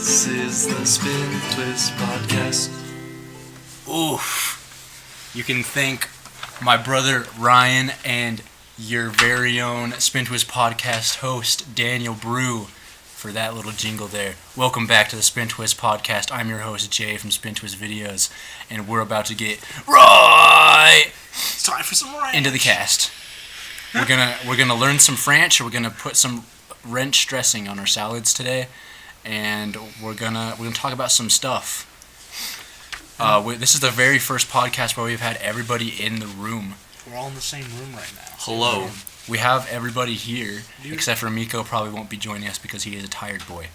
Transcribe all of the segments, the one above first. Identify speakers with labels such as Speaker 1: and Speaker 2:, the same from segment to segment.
Speaker 1: This is the Spintwist podcast.
Speaker 2: Oof. You can thank my brother Ryan and your very own Spintwist podcast host, Daniel Brew, for that little jingle there. Welcome back to the Spintwist podcast. I'm your host, Jay from Spintwist Videos, and we're about to get right
Speaker 1: It's time for some ranch.
Speaker 2: into the cast. We're gonna learn some French. We're gonna put some ranch dressing on our salads today, and we're gonna talk about some stuff. This is the very first podcast where we've had everybody in the room.
Speaker 1: We're all in the same room right now.
Speaker 2: Hello. We have everybody here, except for Miko. Probably won't be joining us because he is a tired boy.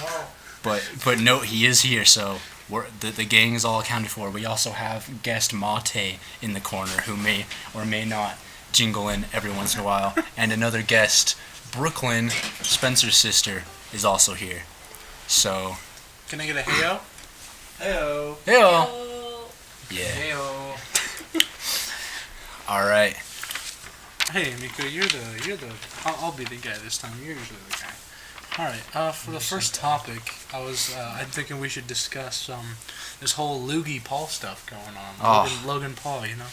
Speaker 1: No.
Speaker 2: But no, he is here, so the gang is all accounted for. We also have guest Mate in the corner, who may or may not jingle in every once in a while, and another guest, Brooklyn, Spencer's sister, is also here. So.
Speaker 1: Can I get a heyo? Heyo.
Speaker 2: Heyo. Yeah.
Speaker 1: Heyo.
Speaker 2: All right.
Speaker 1: Hey, Miko, you're the. I'll be the guy this time. You're usually the guy. All right. For the first topic, I'm thinking we should discuss this whole Loogie Paul stuff going on.
Speaker 2: Oh.
Speaker 1: Logan Paul, you know.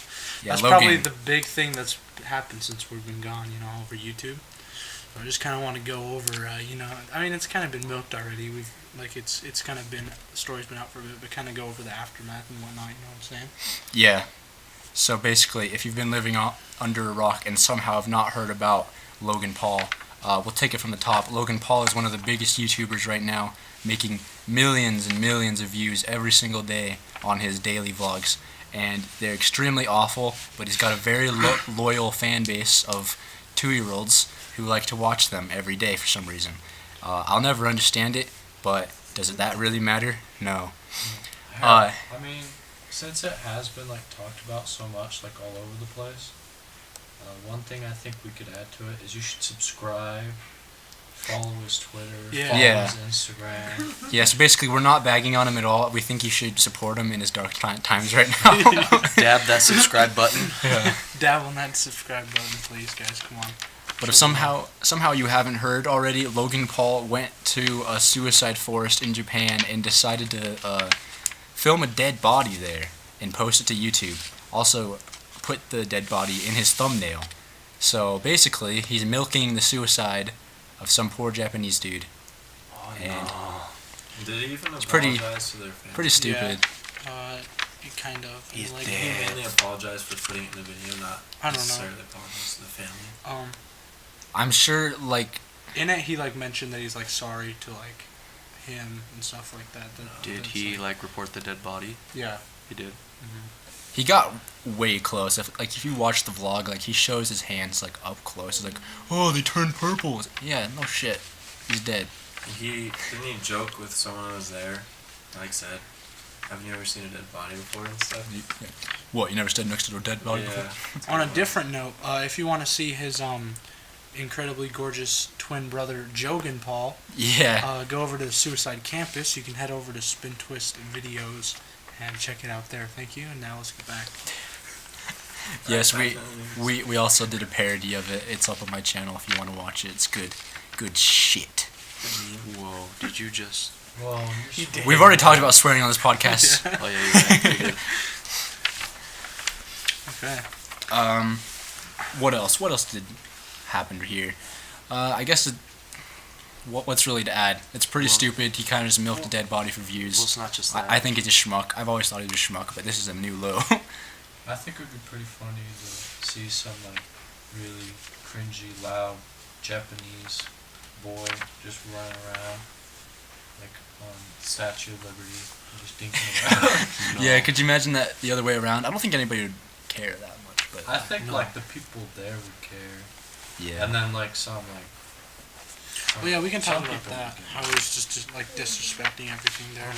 Speaker 2: Yeah,
Speaker 1: That's
Speaker 2: Logan.
Speaker 1: probably the big thing that's happened since we've been gone, you know, over YouTube. So I just kind of want to go over, I mean, it's kind of been milked already. It's kind of been, the story's been out for a bit, but kind of go over the aftermath and whatnot, you know what I'm saying?
Speaker 2: Yeah. So basically, if you've been living under a rock and somehow have not heard about Logan Paul, we'll take it from the top. Logan Paul is one of the biggest YouTubers right now, making millions and millions of views every single day on his daily vlogs. And they're extremely awful, but he's got a very loyal fan base of 2-year-olds who like to watch them every day for some reason. I'll never understand it, but does that really matter? No.
Speaker 3: I mean, since it has been talked about so much, all over the place, one thing I think we could add to it is you should subscribe, follow his Twitter, follow his Instagram.
Speaker 2: Yeah, so basically we're not bagging on him at all. We think you should support him in his dark times right now.
Speaker 4: Dab that subscribe button.
Speaker 2: Yeah.
Speaker 1: Dab on that subscribe button, please, guys. Come on.
Speaker 2: But if somehow you haven't heard already, Logan Paul went to a suicide forest in Japan and decided to film a dead body there and post it to YouTube. Also, put the dead body in his thumbnail. So basically, he's milking the suicide of some poor Japanese dude.
Speaker 3: Oh,
Speaker 2: and
Speaker 3: no. Did he even apologize to their family?
Speaker 2: Pretty stupid.
Speaker 1: Yeah, kind of.
Speaker 4: He's
Speaker 3: He
Speaker 4: dead.
Speaker 3: mainly apologized for putting it in the video, not
Speaker 1: I don't know.
Speaker 3: necessarily apologize to the family.
Speaker 2: I'm sure,
Speaker 1: in it, he mentioned that he's sorry to him and stuff like that.
Speaker 4: Did he report the dead body?
Speaker 1: Yeah.
Speaker 4: He did.
Speaker 2: he got way close. If you watch the vlog, he shows his hands up close. He's oh, they turned purple. Yeah, no shit. He's dead.
Speaker 3: Didn't he joke with someone who was there? Said, haven't you ever seen a dead body before and stuff?
Speaker 2: What, you never stood next to a dead body
Speaker 3: Yeah.
Speaker 2: before?
Speaker 1: On a different note, if you want to see his incredibly gorgeous twin brother Jogan Paul, go over to the Suicide Campus. You can head over to Spintwist Videos and check it out there. Thank you. And now let's get back.
Speaker 2: Yes, we also did a parody of it. It's up on my channel if you want to watch it. It's good shit.
Speaker 4: Whoa, did you just...
Speaker 3: Well,
Speaker 2: We've already talked about swearing on this podcast.
Speaker 4: Oh, yeah, you did.
Speaker 1: Okay.
Speaker 2: What else? What else did happen here? I guess what's really to add? It's pretty stupid. He kind of just milked a dead body for views.
Speaker 4: Well, it's not just that.
Speaker 2: I think he's a schmuck. I've always thought he was a schmuck, but this is a new low.
Speaker 3: I think it would be pretty funny to see some really cringy, loud Japanese boy just running around on Statue of Liberty and just dinking around.
Speaker 2: Yeah, could you imagine that the other way around? I don't think anybody would care that much, but
Speaker 3: I think the people there would care.
Speaker 2: yeah.
Speaker 3: And then some
Speaker 1: Well, yeah, we can talk
Speaker 3: some
Speaker 1: about
Speaker 3: people
Speaker 1: that.
Speaker 3: would
Speaker 1: How he was just disrespecting everything there.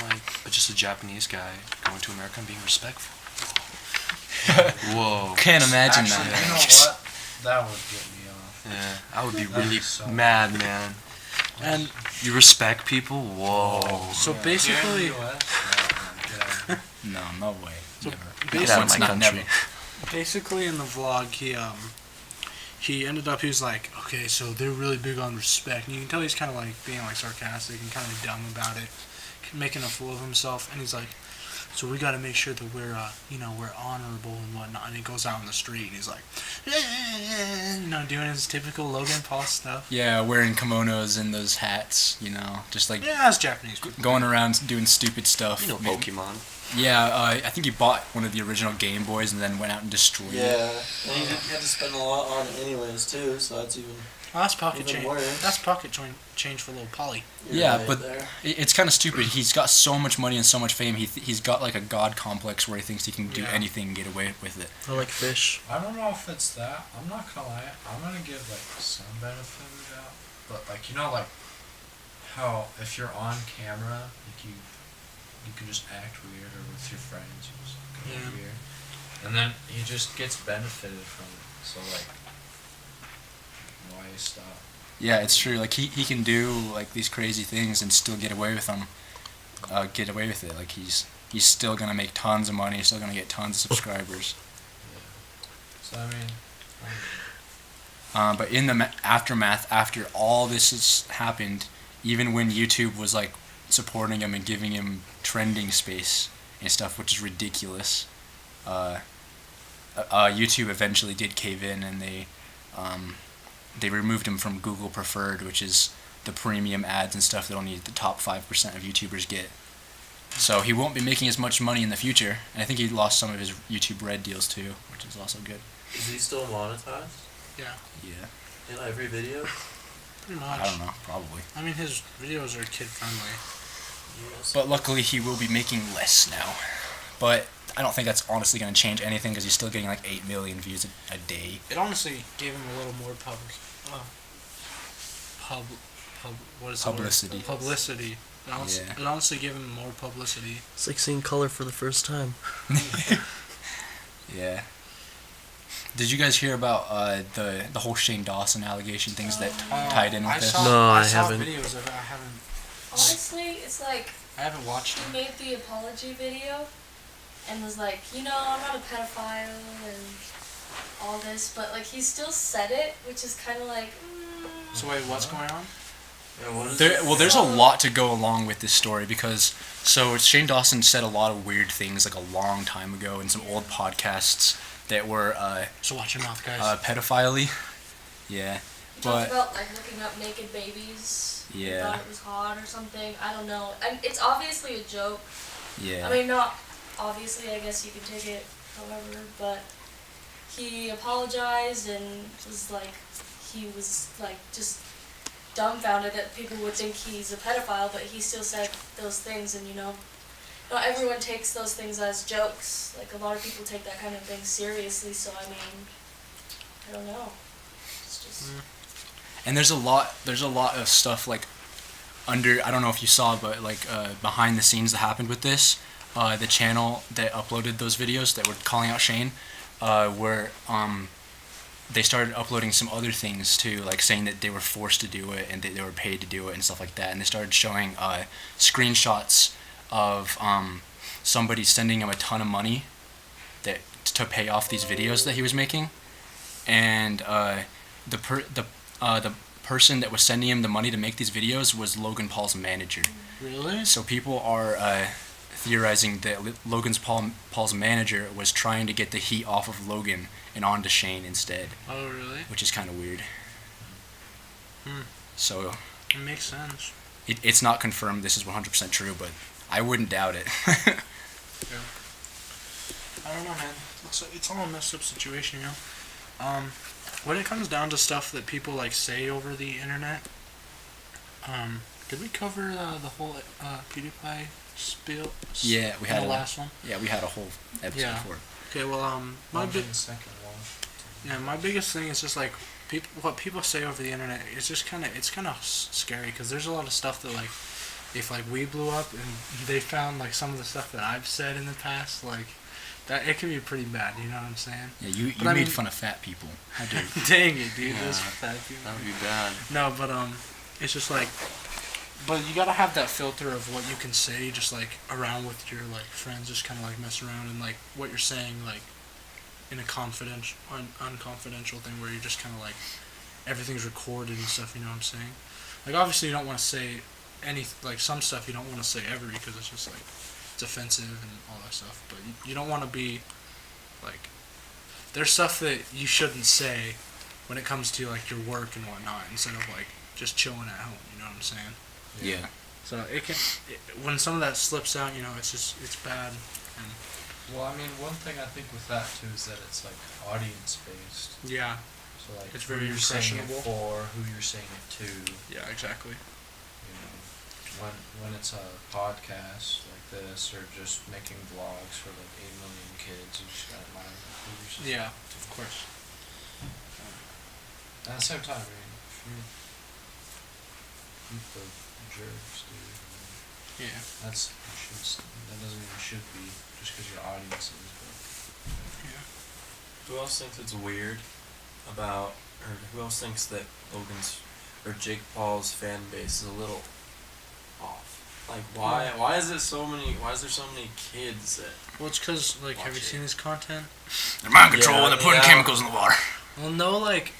Speaker 4: But just a Japanese guy going to America and being respectful. Whoa.
Speaker 2: Can't imagine
Speaker 3: Actually,
Speaker 2: that.
Speaker 3: you know what? That would get me off.
Speaker 4: Yeah, I would be
Speaker 3: That'd
Speaker 4: really
Speaker 3: be so
Speaker 4: mad, man.
Speaker 1: And
Speaker 4: You respect people? Whoa.
Speaker 1: so
Speaker 3: Yeah.
Speaker 1: basically,
Speaker 3: Here in the US?
Speaker 2: No, no way.
Speaker 1: So
Speaker 2: Never.
Speaker 4: Get out of
Speaker 2: Once,
Speaker 4: my
Speaker 2: not
Speaker 4: country.
Speaker 2: never.
Speaker 1: basically in the vlog, he ended up, he was okay, so they're really big on respect. And you can tell he's kind of being sarcastic and kind of dumb about it. making a fool of himself, and he's like, so we got to make sure that we're we're honorable and whatnot. And he goes out in the street and he's like, doing his typical Logan Paul stuff.
Speaker 2: Yeah, wearing kimonos and those hats, just like
Speaker 1: that's Japanese people.
Speaker 2: Going around doing stupid stuff.
Speaker 4: Pokemon.
Speaker 2: Yeah, I think he bought one of the original Game Boys and then went out and destroyed it.
Speaker 5: Yeah, and he had to spend a lot on it anyways too, so that's even.
Speaker 1: Oh, that's pocket
Speaker 5: even
Speaker 1: change.
Speaker 5: worse.
Speaker 1: That's pocket change for little Polly.
Speaker 2: Yeah,
Speaker 5: right
Speaker 2: but
Speaker 5: there.
Speaker 2: it's kind of stupid. He's got so much money and so much fame. He's got like a god complex where he thinks he can do anything and get away with it.
Speaker 5: I like fish.
Speaker 3: I don't know if it's that. I'm not gonna lie. I'm gonna give like some benefit of the doubt, but like like how if you're on camera, like you can just act weird, or with your friends, you just go weird, and then he just gets benefited from it. So like, why stop?
Speaker 2: Yeah, it's true. Like he can do like these crazy things and still get away with them. Get away with it. Like he's still gonna make tons of money. He's still gonna get tons of subscribers.
Speaker 3: Yeah. So I mean.
Speaker 2: But in the aftermath, after all this has happened, even when YouTube was like supporting him and giving him trending space and stuff, which is ridiculous, YouTube eventually did cave in and they removed him from Google Preferred, which is the premium ads and stuff that only the top 5% of YouTubers get. So he won't be making as much money in the future, and I think he lost some of his YouTube Red deals too, which is also good.
Speaker 5: Is he still monetized?
Speaker 1: Yeah.
Speaker 2: Yeah.
Speaker 5: In every video?
Speaker 1: Pretty much.
Speaker 2: I don't know, probably.
Speaker 1: I mean, his videos are kid friendly.
Speaker 5: Yes.
Speaker 2: But luckily he will be making less now. But I don't think that's honestly going to change anything because he's still getting like 8 million views a day.
Speaker 1: It honestly gave him a little more what is the word?
Speaker 2: Publicity.
Speaker 1: Publicity. It honestly gave him more publicity.
Speaker 5: It's like seeing color for the first time.
Speaker 2: Yeah. Did you guys hear about the whole Shane Dawson allegation things that tied in with this?
Speaker 5: I
Speaker 1: saw
Speaker 5: haven't.
Speaker 1: videos of it. I haven't.
Speaker 6: Honestly, it's like
Speaker 1: I haven't watched
Speaker 6: he
Speaker 1: it.
Speaker 6: made the apology video and was like, I'm not a pedophile and all this, but like he still said it, which is kind of like.
Speaker 1: So wait, what's going on?
Speaker 5: Yeah, what is
Speaker 2: There's a lot to go along with this story because Shane Dawson said a lot of weird things like a long time ago in some old podcasts that were
Speaker 1: So watch your mouth, guys.
Speaker 2: pedophily. Yeah.
Speaker 6: He talked about like looking up naked babies.
Speaker 2: Yeah.
Speaker 6: He thought it was hot or something. I don't know. And it's obviously a joke.
Speaker 2: Yeah.
Speaker 6: I mean, not obviously. I guess you can take it however, but he apologized and was like, he was like just dumbfounded that people would think he's a pedophile, but he still said those things, and not everyone takes those things as jokes. Like a lot of people take that kind of thing seriously. So I mean, I don't know. It's just.
Speaker 2: And there's a lot of stuff like under, I don't know if you saw, but like behind the scenes that happened with this. The channel that uploaded those videos that were calling out Shane, were they started uploading some other things too, like saying that they were forced to do it and that they were paid to do it and stuff like that. And they started showing screenshots of somebody sending him a ton of money to pay off these videos that he was making, and the person that was sending him the money to make these videos was Logan Paul's manager.
Speaker 1: Really?
Speaker 2: So people are theorizing that Paul's manager was trying to get the heat off of Logan and onto Shane instead.
Speaker 1: Oh, really?
Speaker 2: Which is kind of weird. So
Speaker 1: it makes sense.
Speaker 2: It's not confirmed this is 100% true, but I wouldn't doubt it.
Speaker 1: Yeah. I don't know, man. It's all a messed up situation, When it comes down to stuff that people like say over the internet, did we cover the whole PewDiePie spiel?
Speaker 2: Yeah, we had
Speaker 1: the last one.
Speaker 2: Yeah, we had a whole episode for it.
Speaker 1: Okay, well, my
Speaker 3: Second one.
Speaker 1: Yeah, my biggest thing is just like what people say over the internet. It's just kind of scary because there's a lot of stuff that like if like we blew up and they found like some of the stuff that I've said in the past, like that it can be pretty bad. You know what I'm saying?
Speaker 2: Yeah, you made fun of fat people. How dare you?
Speaker 1: Dang it, dude!
Speaker 5: Yeah,
Speaker 1: Those fat people.
Speaker 5: That would be bad.
Speaker 1: No, but it's just like, but you gotta have that filter of what you can say, just like around with your like friends, just kind of like mess around and like what you're saying, like in a confidential, unconfidential thing where you're just kind of like everything's recorded and stuff. You know what I'm saying? Like obviously you don't want to say some stuff you don't want to say ever because it's just like it's offensive and all that stuff. But you don't want to be like there's stuff that you shouldn't say when it comes to like your work and whatnot instead of like just chilling at home. You know what I'm saying?
Speaker 2: Yeah.
Speaker 1: So when some of that slips out, it's bad. And
Speaker 3: Well, I mean, one thing I think with that too is that it's like audience based.
Speaker 1: yeah,
Speaker 3: So like
Speaker 1: it's
Speaker 3: who
Speaker 1: very
Speaker 3: you're saying it
Speaker 1: impressionable.
Speaker 3: for, who you're saying it to.
Speaker 1: yeah, exactly.
Speaker 3: You know, when it's a podcast like this or just making vlogs for like 8 million kids, you just gotta mind who you're saying.
Speaker 1: Yeah, of course.
Speaker 3: At the same time, I mean, if you the jerks, dude.
Speaker 1: Yeah.
Speaker 3: That doesn't mean you should be just because your audience is.
Speaker 1: Yeah.
Speaker 5: Who else thinks it's weird about, or who else thinks that Logan's or Jake Paul's fan base is a little off? Like, why is there so many kids that?
Speaker 1: Well, it's because like, have you
Speaker 5: Watch
Speaker 1: seen his content?
Speaker 2: They're mind control
Speaker 5: Yeah,
Speaker 2: and they're putting
Speaker 5: yeah.
Speaker 2: chemicals in the water.
Speaker 1: Well, no, like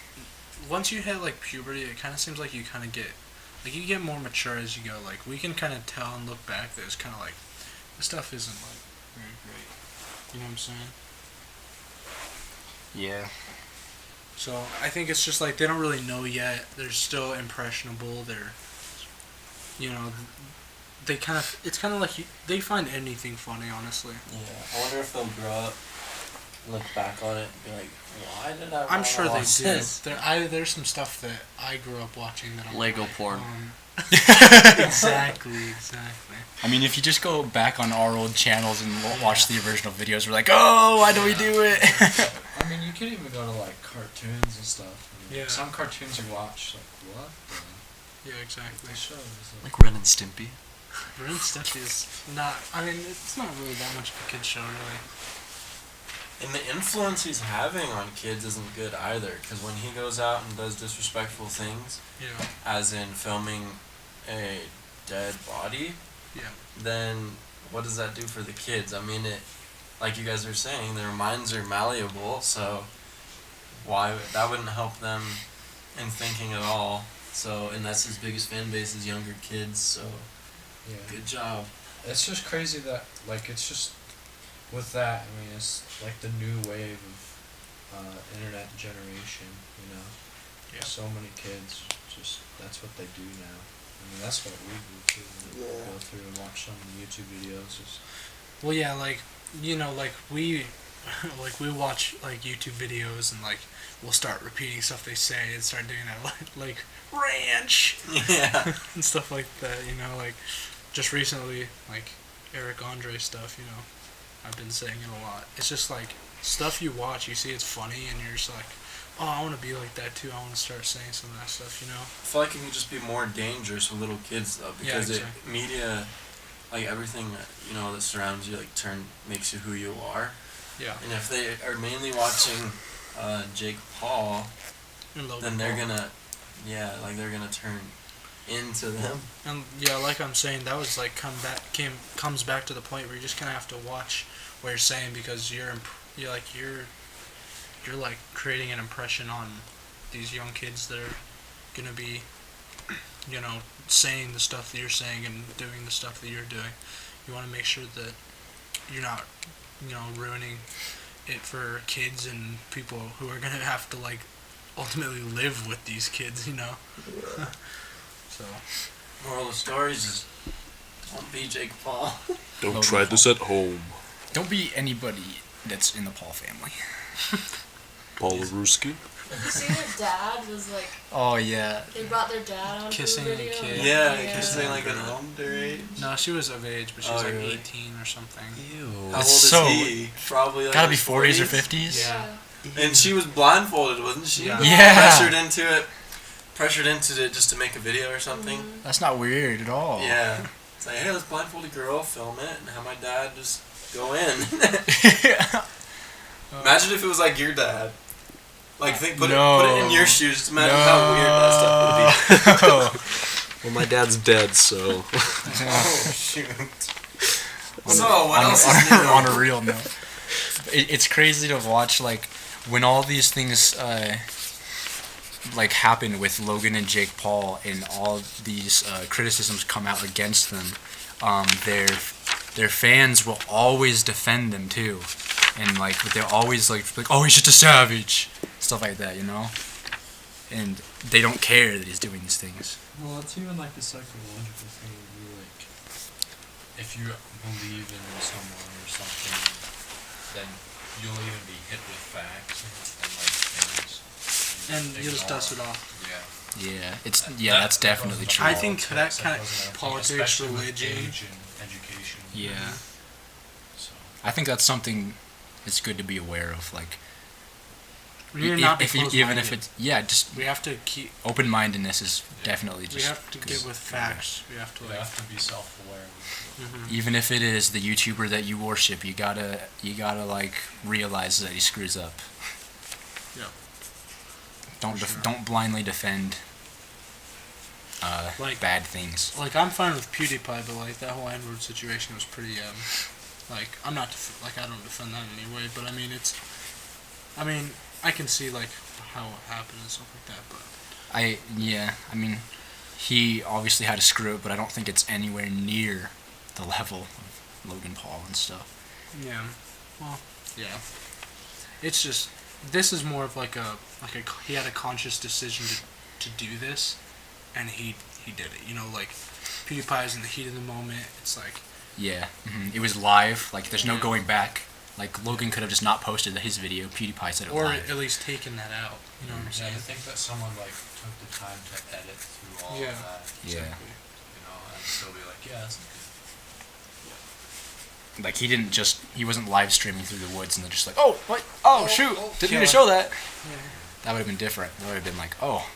Speaker 1: once you hit like puberty, it kind of seems like you kind of get you get more mature as you go. Like we can kind of tell and look back that it's kind of like this stuff isn't like very great. You know what I'm saying?
Speaker 2: Yeah.
Speaker 1: So I think it's just like they don't really know yet. They're still impressionable. They're, they kind of. It's kind of like they find anything funny, honestly.
Speaker 5: Yeah, I wonder if they'll grow up, look back on it, and be like, why did I?
Speaker 1: I'm sure they
Speaker 5: watch
Speaker 1: do.
Speaker 5: this?
Speaker 1: There's some stuff that I grew up watching that I'm
Speaker 4: Lego
Speaker 1: like,
Speaker 4: porn.
Speaker 1: Exactly.
Speaker 2: I mean, if you just go back on our old channels and watch the original videos, we're like, oh, why do we do it?
Speaker 3: I mean, you can even go to like cartoons and stuff. I mean,
Speaker 1: Yeah.
Speaker 3: Some cartoons you watch, like what?
Speaker 1: Yeah, exactly.
Speaker 3: The shows.
Speaker 4: Like Ren and Stimpy.
Speaker 1: Ren and Stimpy is not. I mean, it's not really that much of a kid's show, really.
Speaker 5: And the influence he's having on kids isn't good either, because when he goes out and does disrespectful things,
Speaker 1: Yeah.
Speaker 5: as in filming a dead body,
Speaker 1: Yeah.
Speaker 5: then what does that do for the kids? I mean, like you guys were saying, their minds are malleable, so that wouldn't help them in thinking at all. So, and that's his biggest fan base is younger kids, so
Speaker 3: Yeah.
Speaker 5: good job.
Speaker 3: It's just crazy that like it's just with that. I mean, it's like the new wave of internet generation. You know,
Speaker 1: Yeah.
Speaker 3: so many kids just that's what they do now. I mean, that's what we do too. We
Speaker 5: Yeah.
Speaker 3: go through and watch some YouTube videos. Just
Speaker 1: Well, yeah, like like we, like we watch like YouTube videos and like we'll start repeating stuff they say and start doing that like ranch
Speaker 5: Yeah.
Speaker 1: and stuff like that. Like just recently like Eric Andre stuff. I've been saying it a lot. It's just like stuff you watch, you see it's funny, and you're just like, oh, I want to be like that too. I want to start saying some of that stuff.
Speaker 5: I feel like it can just be more dangerous with little kids though, because
Speaker 1: exactly.
Speaker 5: media, like everything that surrounds you, like makes you who you are.
Speaker 1: Yeah.
Speaker 5: And if they are mainly watching Jake Paul,
Speaker 1: And Logan
Speaker 5: then they're
Speaker 1: Paul.
Speaker 5: gonna, they're gonna turn into them.
Speaker 1: And yeah, like I'm saying, that was like comes back to the point where you just kind of have to watch what you're saying because you're like creating an impression on these young kids that are gonna be, saying the stuff that you're saying and doing the stuff that you're doing. You want to make sure that you're not, ruining it for kids and people who are gonna have to like ultimately live with these kids. So.
Speaker 5: Moral of the story is don't be Jake Paul.
Speaker 7: Don't
Speaker 2: Logan
Speaker 7: try
Speaker 2: Paul.
Speaker 7: this at home.
Speaker 2: Don't be anybody that's in the Paul family.
Speaker 7: Paularuski.
Speaker 6: You see their dad was like,
Speaker 2: Oh, yeah.
Speaker 6: they brought their dad on
Speaker 1: Kissing
Speaker 6: the
Speaker 1: a
Speaker 6: video.
Speaker 1: kid.
Speaker 5: Yeah, kissing like an underage.
Speaker 1: No, she was of age, but she was
Speaker 5: Oh,
Speaker 1: like
Speaker 5: really?
Speaker 1: 18 or something.
Speaker 4: Ew.
Speaker 5: How old
Speaker 2: That's
Speaker 5: is
Speaker 2: so-
Speaker 5: he? Probably like
Speaker 2: Gotta be
Speaker 5: his
Speaker 2: 40s or 50s.
Speaker 1: Yeah.
Speaker 5: And she was blindfolded, wasn't she?
Speaker 1: Yeah.
Speaker 2: Yeah.
Speaker 5: Pressured into it just to make a video or something.
Speaker 2: That's not weird at all.
Speaker 5: Yeah. It's like, hey, let's blindfold a girl, film it, and have my dad just go in. Imagine if it was like your dad. Like, put it in your shoes. Just imagine how weird that stuff would be.
Speaker 7: Well, my dad's dead, so.
Speaker 5: Oh, shoot. So, what else is new?
Speaker 2: On a real note, it's crazy to watch, like, when all these things, like happened with Logan and Jake Paul, and all these criticisms come out against them, their fans will always defend them too, and like they're always like oh, he's just a savage, stuff like that, you know, and they don't care that he's doing these things.
Speaker 3: Well, it's even like the psychological thing of you, like, if you believe in someone or something, then you'll even be hit with facts and like things.
Speaker 1: And you just dust it off.
Speaker 3: Yeah.
Speaker 2: Yeah, that's definitely true.
Speaker 1: I think that kind of politics, religion,
Speaker 3: age and education.
Speaker 2: Yeah.
Speaker 3: So.
Speaker 2: I think that's something it's good to be aware of, like.
Speaker 1: We need not be
Speaker 2: even if it's just
Speaker 1: we have to keep
Speaker 2: open-mindedness is definitely just.
Speaker 1: We have to get with facts. We have to
Speaker 3: You have to be self-aware.
Speaker 2: Even if it is the YouTuber that you worship, you gotta like realize that he screws up.
Speaker 1: Yeah.
Speaker 2: Don't blindly defend
Speaker 1: like
Speaker 2: bad things.
Speaker 1: Like I'm fine with PewDiePie, but like that whole N-word situation was pretty like I'm not I don't defend that in any way, but I mean I can see like how it happened and stuff like that, but
Speaker 2: I mean he obviously had to screw it, but I don't think it's anywhere near the level of Logan Paul and stuff.
Speaker 1: Yeah. Well, yeah. It's just this is more of like a he had a conscious decision to do this, and he did it. You know, like PewDiePie's in the heat of the moment. It's like
Speaker 2: it was live. Like there's no going back. Like Logan could have just not posted his video. PewDiePie said it
Speaker 1: or
Speaker 2: live.
Speaker 1: at least taken that out. You know what I'm saying?
Speaker 3: I think that someone like took the time to edit through all of that.
Speaker 2: Yeah.
Speaker 3: You know, and still be like, yeah, that's good.
Speaker 2: Like he wasn't live streaming through the woods and they're just like, shoot, didn't mean to show that.
Speaker 1: Yeah.
Speaker 2: That would have been different. That would have been like, oh,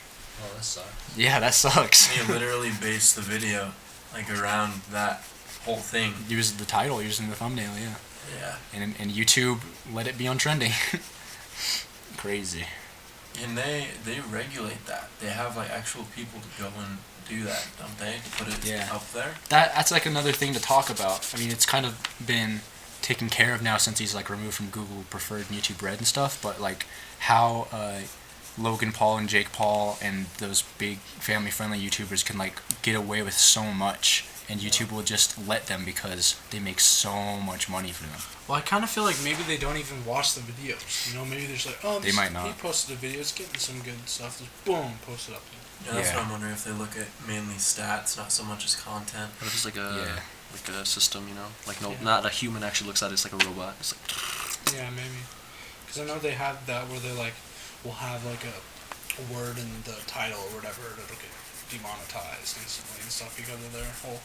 Speaker 3: that sucks.
Speaker 2: yeah, that sucks.
Speaker 5: He literally based the video like around that whole thing.
Speaker 2: Used the title, using the thumbnail, yeah.
Speaker 5: Yeah.
Speaker 2: And YouTube let it be on trending. Crazy.
Speaker 5: And they regulate that. They have like actual people to go and do that, don't they? To put it up there.
Speaker 2: That's like another thing to talk about. I mean, it's kind of been taken care of now since he's like removed from Google Preferred and YouTube Red and stuff. But like how Logan Paul and Jake Paul and those big family-friendly YouTubers can like get away with so much, and YouTube will just let them because they make so much money for them.
Speaker 1: Well, I kind of feel like maybe they don't even watch the videos. You know, maybe they're just like, oh,
Speaker 2: they might not.
Speaker 1: He posted a video, it's getting some good stuff. Just boom, post it up.
Speaker 5: Yeah, that's what I'm wondering, if they look at mainly stats, not so much as content.
Speaker 4: What if it's like a system, you know? Like not a human actually looks at it, it's like a robot. It's like
Speaker 1: yeah, maybe. Because I know they have that where they like will have like a word in the title or whatever that'll get demonetized instantly and stuff because of their whole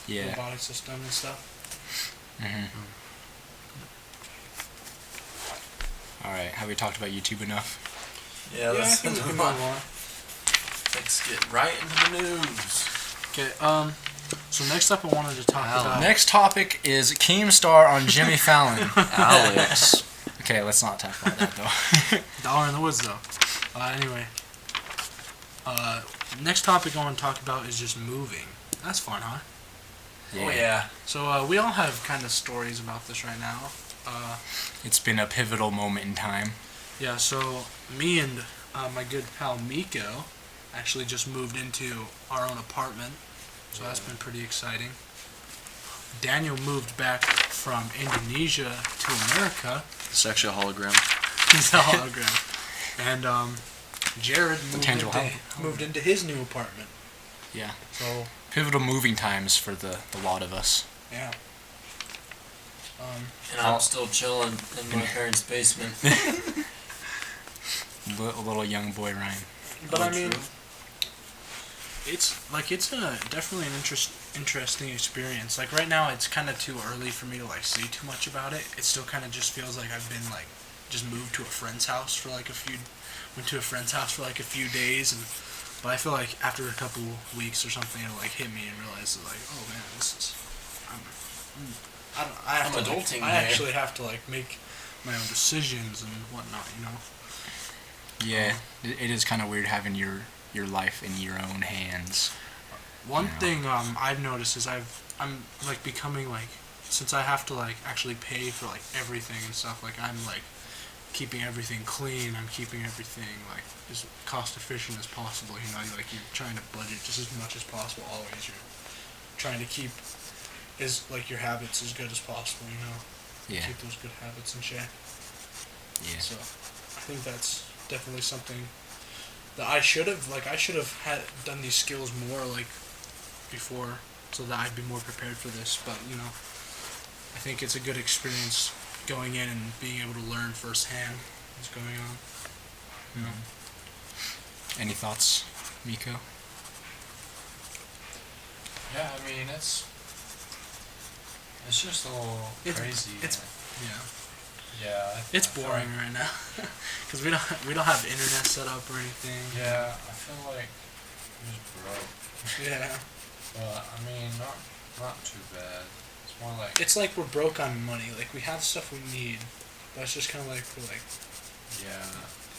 Speaker 1: robotic system and stuff.
Speaker 2: Alright, have we talked about YouTube enough?
Speaker 5: Yeah,
Speaker 1: I think we can move on.
Speaker 5: Let's get right into the news.
Speaker 1: Okay, so next up I wanted to talk about...
Speaker 2: Next topic is Keemstar on Jimmy Fallon.
Speaker 4: Alex.
Speaker 2: Okay, let's not talk about that though.
Speaker 1: Dollar in the Woods though. Anyway. Next topic I want to talk about is just moving. That's fun, huh?
Speaker 2: Yeah.
Speaker 5: Oh yeah.
Speaker 1: So we all have kind of stories about this right now.
Speaker 2: It's been a pivotal moment in time.
Speaker 1: Yeah, so me and my good pal Miko actually just moved into our own apartment. So that's been pretty exciting. Daniel moved back from Indonesia to America.
Speaker 4: It's actually a hologram.
Speaker 1: He's a hologram. And Jared moved into his new apartment.
Speaker 2: Yeah.
Speaker 1: So
Speaker 2: pivotal moving times for the lot of us.
Speaker 1: yeah.
Speaker 5: And I'm still chilling in my parents' basement.
Speaker 2: Little young boy Ryan.
Speaker 1: But I mean, it's definitely an interesting experience. Like right now, it's kind of too early for me to like say too much about it. It still kind of just feels like I've been like just moved to a friend's house for like a few days, but I feel like after a couple weeks or something, it'll like hit me and realize that like, oh man, this is I'm
Speaker 5: adulting.
Speaker 1: I actually have to like make my own decisions and whatnot, you know.
Speaker 2: Yeah, it is kind of weird having your life in your own hands.
Speaker 1: One thing I've noticed is I'm like becoming like, since I have to like actually pay for like everything and stuff, like I'm like keeping everything clean. I'm keeping everything like as cost efficient as possible. You know, like you're trying to budget just as much as possible. Always, you're trying to keep your habits as good as possible. You know,
Speaker 2: Yeah.
Speaker 1: keep those good habits in check.
Speaker 2: Yeah.
Speaker 1: So, I think that's definitely something that I should have had done these skills more before, so that I'd be more prepared for this. But I think it's a good experience going in and being able to learn firsthand what's going on. You know.
Speaker 2: Any thoughts, Miko?
Speaker 3: Yeah, I mean it's just a little crazy.
Speaker 1: Yeah. It's
Speaker 3: I feel
Speaker 1: boring right now because we don't have internet set up or anything.
Speaker 3: Yeah, I feel like I'm just broke.
Speaker 1: Yeah.
Speaker 3: But I mean, not too bad. It's more like
Speaker 1: It's like we're broke on money. Like we have stuff we need, but it's just kind of like
Speaker 3: yeah.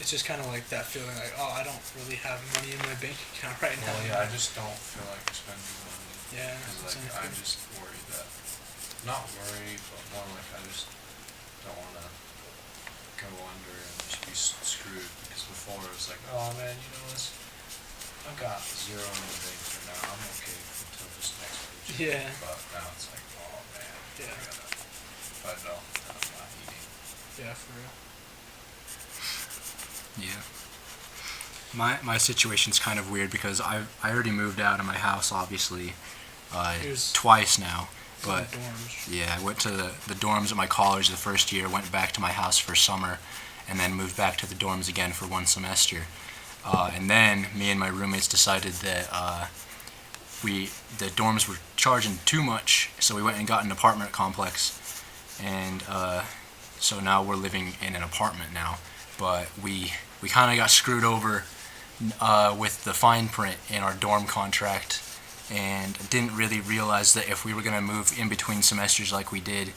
Speaker 1: it's just kind of like that feeling like, oh, I don't really have money in my bank account right now.
Speaker 3: Well, yeah, I just don't feel like spending money.
Speaker 1: Yeah,
Speaker 3: Because I just worry that, not worry, but more like I just don't want to go under and just be screwed. Because before it was like, oh man, you know this, I've got zero in the bank for now. I'm okay until this next paycheck.
Speaker 1: Yeah.
Speaker 3: But now it's like, oh man,
Speaker 1: Yeah.
Speaker 3: if I don't, then I'm not eating.
Speaker 1: Yeah, for real.
Speaker 2: Yeah. My situation's kind of weird because I already moved out of my house, obviously, twice now. But
Speaker 1: Dorms.
Speaker 2: yeah, I went to the dorms at my college the first year, went back to my house for summer, and then moved back to the dorms again for one semester. And then me and my roommates decided that the dorms were charging too much, so we went and got an apartment complex, and so now we're living in an apartment now. But we kind of got screwed over with the fine print in our dorm contract, and didn't really realize that if we were going to move in between semesters like we did,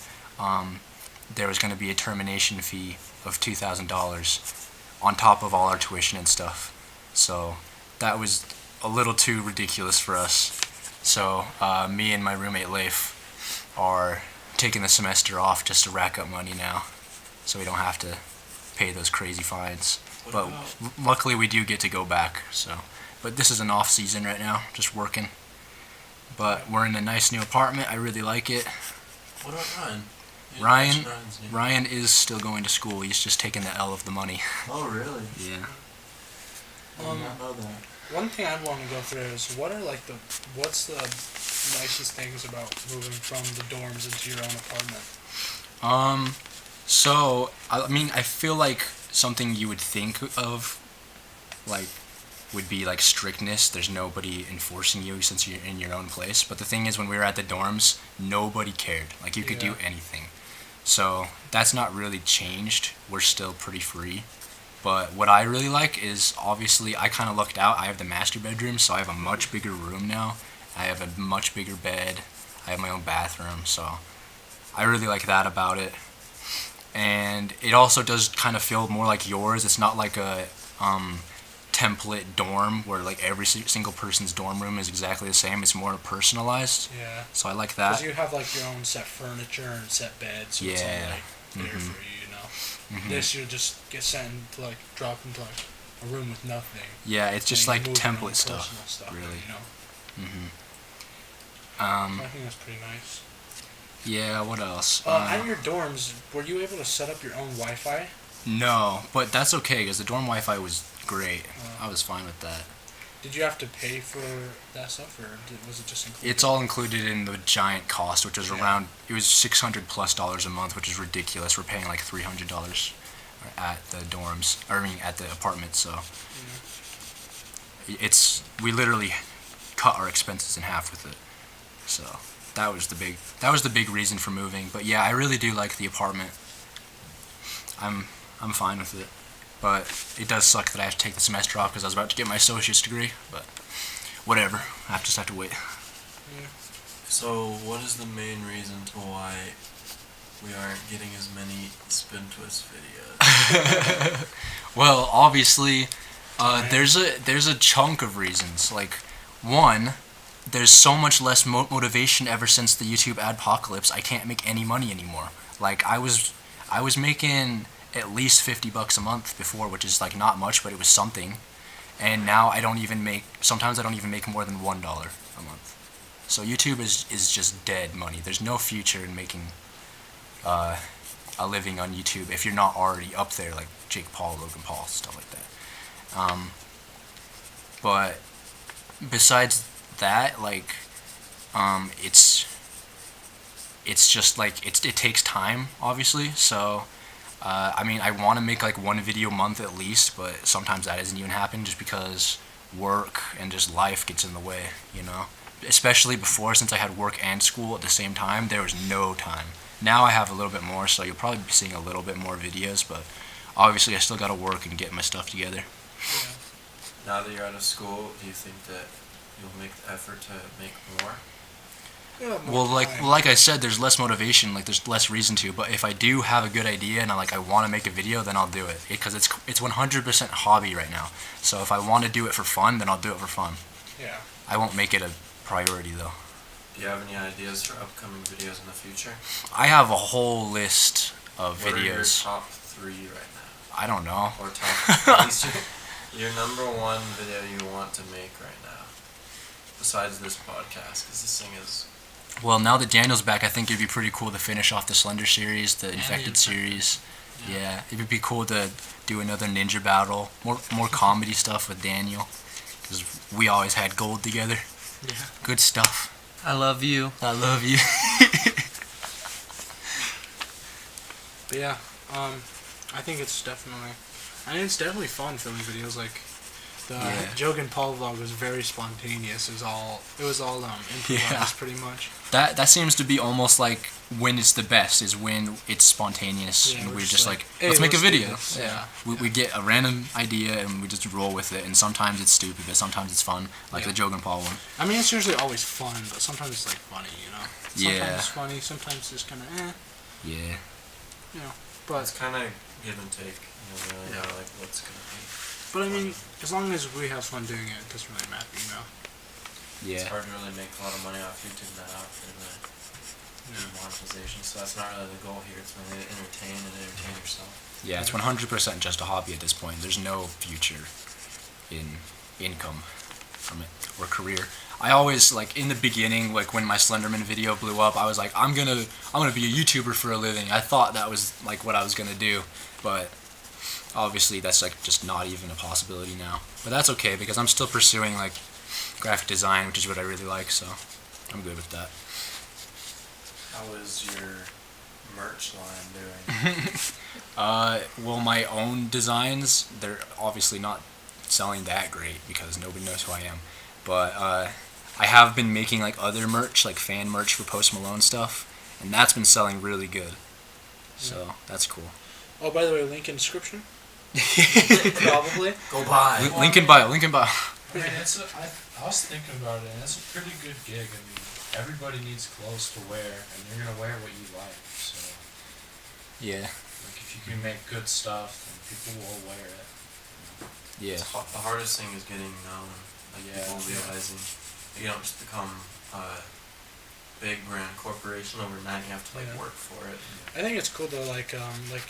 Speaker 2: there was going to be a termination fee of $2,000 on top of all our tuition and stuff. So that was a little too ridiculous for us. So me and my roommate Leif are taking the semester off just to rack up money now, so we don't have to pay those crazy fines. But luckily we do get to go back. So, but this is an off season right now, just working. But we're in a nice new apartment. I really like it.
Speaker 5: What about Ryan?
Speaker 2: Ryan is still going to school. He's just taking the L of the money.
Speaker 5: Oh, really?
Speaker 2: Yeah.
Speaker 5: I did not know that.
Speaker 1: One thing I want to go through is what's the nicest things about moving from the dorms into your own apartment?
Speaker 2: So I mean, I feel like something you would think of, like, would be like strictness. There's nobody enforcing you since you're in your own place. But the thing is, when we were at the dorms, nobody cared. Like, you could do anything. So that's not really changed. We're still pretty free. But what I really like is, obviously, I kind of lucked out. I have the master bedroom, so I have a much bigger room now. I have a much bigger bed. I have my own bathroom, so I really like that about it. And it also does kind of feel more like yours. It's not like a template dorm where like every single person's dorm room is exactly the same. It's more personalized. Yeah. So I like that.
Speaker 1: Because you have like your own set furniture and set beds. So it's all like there for you, you know. This you just get sent to like drop into like a room with nothing.
Speaker 2: Yeah, it's just like template stuff. Really.
Speaker 1: You know. I think that's pretty nice.
Speaker 2: Yeah. What else?
Speaker 1: At your dorms, were you able to set up your own Wi-Fi?
Speaker 2: No, but that's okay because the dorm Wi-Fi was great. I was fine with that.
Speaker 1: Did you have to pay for that stuff, or was it just included?
Speaker 2: It's all included in the giant cost, which was around, it was $600+ a month, which is ridiculous. We're paying like $300 at the dorms, at the apartment, so we literally cut our expenses in half with it. So that was the big reason for moving. But yeah, I really do like the apartment. I'm fine with it. But it does suck that I have to take the semester off because I was about to get my associate's degree. But whatever, I just have to wait.
Speaker 1: Yeah.
Speaker 5: So, what is the main reason to why we aren't getting as many Spintwist videos?
Speaker 2: Well, obviously, there's a chunk of reasons. Like, one, there's so much less motivation ever since the YouTube adpocalypse. I can't make any money anymore. Like, I was making at least $50 a month before, which is like not much, but it was something. And now sometimes I don't even make more than $1 a month. So YouTube is just dead money. There's no future in making a living on YouTube if you're not already up there like Jake Paul, Logan Paul, stuff like that. But besides that, like, it's just like it takes time, obviously. So I mean, I want to make like one video a month at least, but sometimes that doesn't even happen just because work and just life gets in the way, you know. Especially before, since I had work and school at the same time, there was no time. Now I have a little bit more, so you'll probably be seeing a little bit more videos, but obviously I still gotta work and get my stuff together.
Speaker 5: Yeah. Now that you're out of school, do you think that you'll make the effort to make more?
Speaker 1: Yeah,
Speaker 2: Well, like I said, there's less motivation, like there's less reason to. But if I do have a good idea and I want to make a video, then I'll do it because it's 100% hobby right now. So if I want to do it for fun, then I'll do it for fun.
Speaker 1: Yeah.
Speaker 2: I won't make it a priority though.
Speaker 5: Do you have any ideas for upcoming videos in the future?
Speaker 2: I have a whole list of
Speaker 5: What are your
Speaker 2: videos.
Speaker 5: top 3 right now?
Speaker 2: I don't know.
Speaker 5: Or top, at least your number 1 video you want to make right now, besides this podcast, because this thing is.
Speaker 2: Well, now that Daniel's back, I think it'd be pretty cool to finish off the Slender series, the Infected series. Yeah, it would be cool to do another ninja battle, more comedy stuff with Daniel, because we always had gold together.
Speaker 1: Yeah.
Speaker 2: Good stuff.
Speaker 4: I love you.
Speaker 2: I love you.
Speaker 1: But yeah, I think it's definitely fun filming videos. Like the Jogan Paul vlog was very spontaneous. It was all improvised pretty much.
Speaker 2: That seems to be almost like when it's the best is when it's spontaneous and we're just like
Speaker 1: hey,
Speaker 2: let's make a video.
Speaker 1: Yeah.
Speaker 2: We get a random idea and we just roll with it, and sometimes it's stupid, but sometimes it's fun, like the Jogan Paul one.
Speaker 1: I mean, it's usually always fun, but sometimes it's like funny, you know. Sometimes it's funny, sometimes it's kind of
Speaker 2: Yeah.
Speaker 1: you know. But
Speaker 5: It's kind of give and take. You don't really know like what's gonna be.
Speaker 1: But I mean, as long as we have fun doing it, it doesn't really matter, you know.
Speaker 5: It's
Speaker 2: Yeah.
Speaker 5: hard to really make a lot of money off YouTube now after the monetization, so that's not really the goal here. It's really to entertain yourself.
Speaker 2: Yeah, it's 100% just a hobby at this point. There's no future in income from it or career. I always, like, in the beginning, like when my Slenderman video blew up, I was like, I'm gonna be a YouTuber for a living. I thought that was like what I was gonna do, but obviously that's like just not even a possibility now. But that's okay because I'm still pursuing like graphic design, which is what I really like, so I'm good with that.
Speaker 5: How is your merch line doing?
Speaker 2: Well, my own designs, they're obviously not selling that great because nobody knows who I am. But I have been making like other merch, like fan merch for Post Malone stuff, and that's been selling really good. So that's cool.
Speaker 1: Oh, by the way, link in description. Probably.
Speaker 5: Go buy.
Speaker 2: Link in bio.
Speaker 3: I mean, I was thinking about it, and it's a pretty good gig. I mean, everybody needs clothes to wear, and you're gonna wear what you like. So,
Speaker 2: Yeah.
Speaker 3: like, if you can make good stuff, then people will wear it.
Speaker 2: Yeah.
Speaker 5: The hardest thing is getting known. Like people realizing you don't just become a big brand corporation overnight. You have to like work for it.
Speaker 1: I think it's cool though, like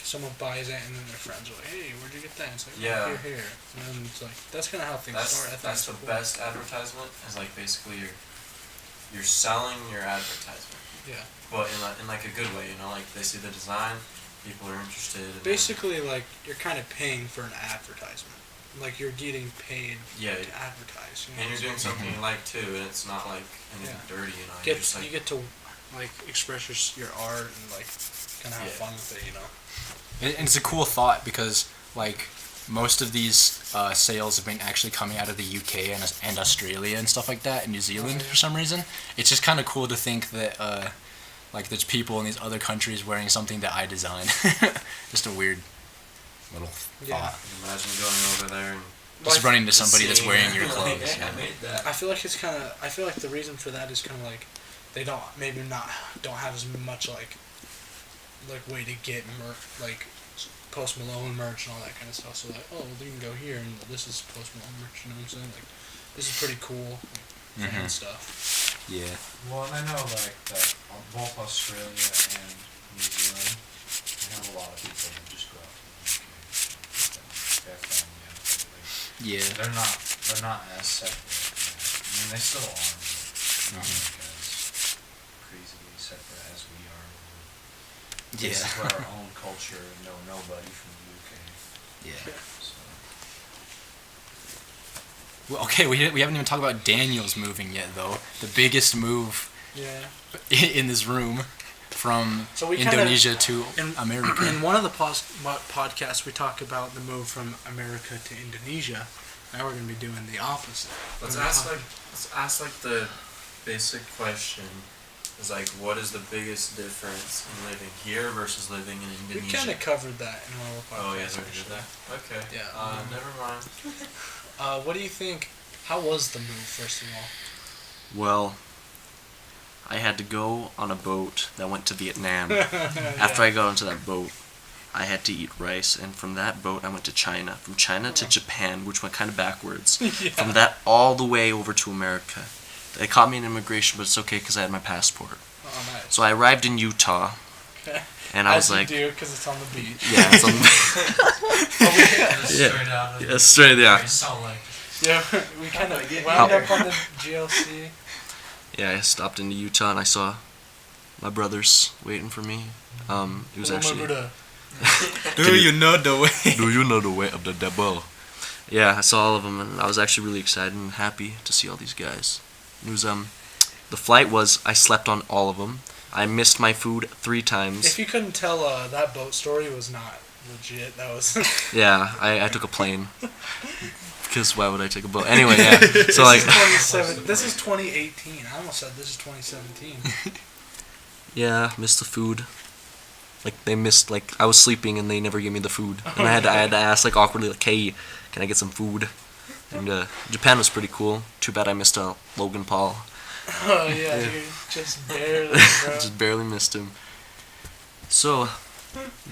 Speaker 1: someone buys it and then their friends are like, hey, where'd you get that? It's like, oh, here. And then it's like, that's kind of how things start. I think
Speaker 5: That's the
Speaker 1: cool.
Speaker 5: best advertisement. Is like basically you're selling your advertisement.
Speaker 1: Yeah.
Speaker 5: But in like a good way, you know, like they see the design, people are interested. And
Speaker 1: Basically, like you're kind of paying for an advertisement. Like you're getting paid to advertise. You know?
Speaker 5: And you're doing something you like too, and it's not like anything dirty, you know.
Speaker 1: You get to like express your art and like kind of have fun with it, you know.
Speaker 2: And it's a cool thought because like most of these sales have been actually coming out of the UK and Australia and stuff like that, and New Zealand for some reason. It's just kind of cool to think that like there's people in these other countries wearing something that I designed. Just a weird little thought.
Speaker 5: Imagine going over there and
Speaker 2: just running into somebody that's wearing your clothes.
Speaker 5: Like, I made that.
Speaker 1: I feel like it's kind of. I feel like the reason for that is kind of like they don't have as much like way to get like Post Malone merch and all that kind of stuff. So like, oh, well, you can go here and this is Post Malone merch. You know what I'm saying? Like, this is pretty cool fan stuff.
Speaker 2: Yeah.
Speaker 3: Well, and I know like that both Australia and New Zealand, I know a lot of people who just go out to the UK and their family out there. Like,
Speaker 2: Yeah.
Speaker 3: they're not as separate. I mean, they still are, but not like as crazily separate as we are.
Speaker 2: Yeah.
Speaker 3: Basically our own culture, know nobody from the UK.
Speaker 2: Yeah.
Speaker 3: So.
Speaker 2: Well, okay, we haven't even talked about Daniel's moving yet, though. The biggest move
Speaker 1: Yeah.
Speaker 2: in this room from
Speaker 1: So we
Speaker 2: Indonesia to
Speaker 1: in,
Speaker 2: America.
Speaker 1: In one of the podcasts, we talk about the move from America to Indonesia. Now we're going to be doing the opposite.
Speaker 5: Let's ask like the basic question. Is like, what is the biggest difference in living here versus living in
Speaker 1: We
Speaker 5: Indonesia?
Speaker 1: kind of covered that in one of the podcasts.
Speaker 5: Oh yeah, we did that. Okay.
Speaker 1: Yeah.
Speaker 5: Never mind.
Speaker 1: What do you think? How was the move, first of all?
Speaker 4: Well, I had to go on a boat that went to Vietnam. After I got onto that boat, I had to eat rice, and from that boat I went to China. From China to Japan, which went kind of backwards.
Speaker 1: Yeah.
Speaker 4: From that all the way over to America. They caught me in immigration, but it's okay because I had my passport.
Speaker 1: Oh, nice.
Speaker 4: So I arrived in Utah,
Speaker 1: Okay.
Speaker 4: and I was like,
Speaker 1: As you do, because it's on the beach.
Speaker 4: yeah, it's on
Speaker 3: Just
Speaker 4: Yeah.
Speaker 3: straight out of
Speaker 4: yeah, straight, yeah.
Speaker 3: It's all like,
Speaker 1: Yeah, we kind of
Speaker 5: Get
Speaker 1: wound
Speaker 4: here.
Speaker 1: up on the GLC.
Speaker 4: Yeah, I stopped into Utah and I saw my brothers waiting for me. It was actually.
Speaker 2: Do you know the way?
Speaker 4: Do you know the way of the devil? Yeah, I saw all of them, and I was actually really excited and happy to see all these guys. It was the flight was I slept on all of them. I missed my food 3 times.
Speaker 1: If you couldn't tell, that boat story was not legit. That was.
Speaker 4: Yeah, I took a plane. Because why would I take a boat? Anyway, yeah. So like.
Speaker 1: This is 2018. I almost said this is 2017.
Speaker 4: Yeah, missed the food. Like they missed, like I was sleeping and they never gave me the food, and I had to ask like awkwardly like, hey, can I get some food? And Japan was pretty cool. Too bad I missed Logan Paul.
Speaker 1: Oh yeah, dude, just barely, bro.
Speaker 4: Just barely missed him. So,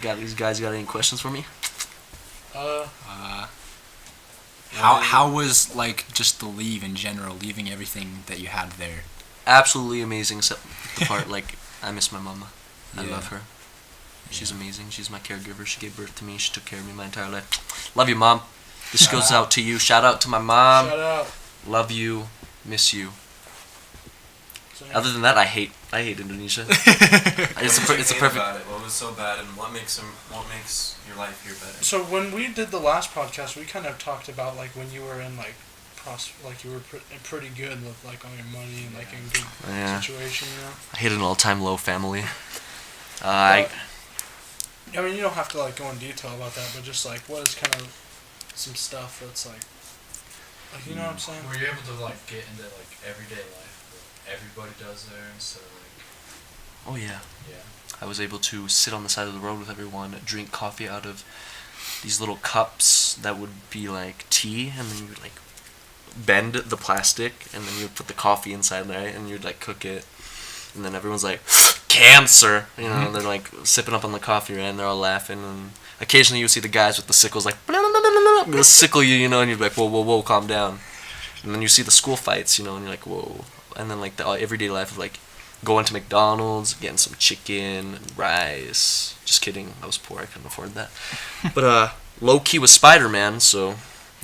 Speaker 4: got these guys got any questions for me?
Speaker 2: How was like just the leave in general, leaving everything that you had there?
Speaker 4: Absolutely amazing, except the part like I miss my mama. I
Speaker 2: Yeah.
Speaker 4: love her. She's amazing. She's my caregiver. She gave birth to me. She took care of me my entire life. Love you, Mom. This goes out to you. Shout out to my mom.
Speaker 1: Shout out.
Speaker 4: Love you. Miss you.
Speaker 1: So,
Speaker 4: Other than that, I hate Indonesia. it's a perfect.
Speaker 5: About it. What was so bad, and what makes your life here better?
Speaker 1: so when we did the last podcast, we kind of talked about like when you were in like you were pretty good with like all your money and like in good
Speaker 4: Yeah.
Speaker 1: situation, you know.
Speaker 4: I hit an all-time low family.
Speaker 1: I mean, you don't have to like go in detail about that, but just like what is kind of some stuff that's like you know what I'm saying?
Speaker 3: were you able to like get into like everyday life that everybody does there instead of like,
Speaker 4: Oh yeah.
Speaker 3: yeah.
Speaker 4: I was able to sit on the side of the road with everyone, drink coffee out of these little cups that would be like tea, and then you would like bend the plastic, and then you would put the coffee inside there, and you'd like cook it, and then everyone's like, cancer, you know, and they're like sipping up on the coffee, right, and they're all laughing, and occasionally you see the guys with the sickles like, they'll sickle you, you know, and you're like, whoa, whoa, whoa, calm down, and then you see the school fights, you know, and you're like, whoa, and then like the everyday life of like going to McDonald's, getting some chicken, and rice. Just kidding, I was poor, I couldn't afford that. But low key was Spider-Man, so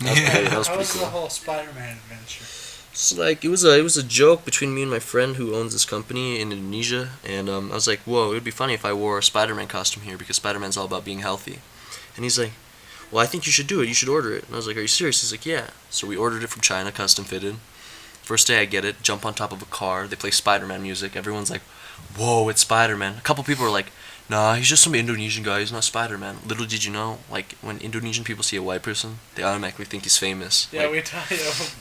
Speaker 4: that was
Speaker 1: How
Speaker 4: pretty
Speaker 1: was
Speaker 4: cool.
Speaker 1: the whole Spider-Man adventure?
Speaker 4: So like it was a joke between me and my friend who owns this company in Indonesia, and I was like, whoa, it would be funny if I wore a Spider-Man costume here because Spider-Man's all about being healthy. And he's like, well, I think you should do it. You should order it. And I was like, are you serious? He's like, yeah. So we ordered it from China, custom fitted. First day I get it, jump on top of a car. They play Spider-Man music. Everyone's like, whoa, it's Spider-Man. A couple people are like, nah, he's just some Indonesian guy. He's not Spider-Man. Little did you know, like when Indonesian people see a white person, they automatically think he's famous.
Speaker 1: Yeah,
Speaker 4: Like,
Speaker 1: we talked.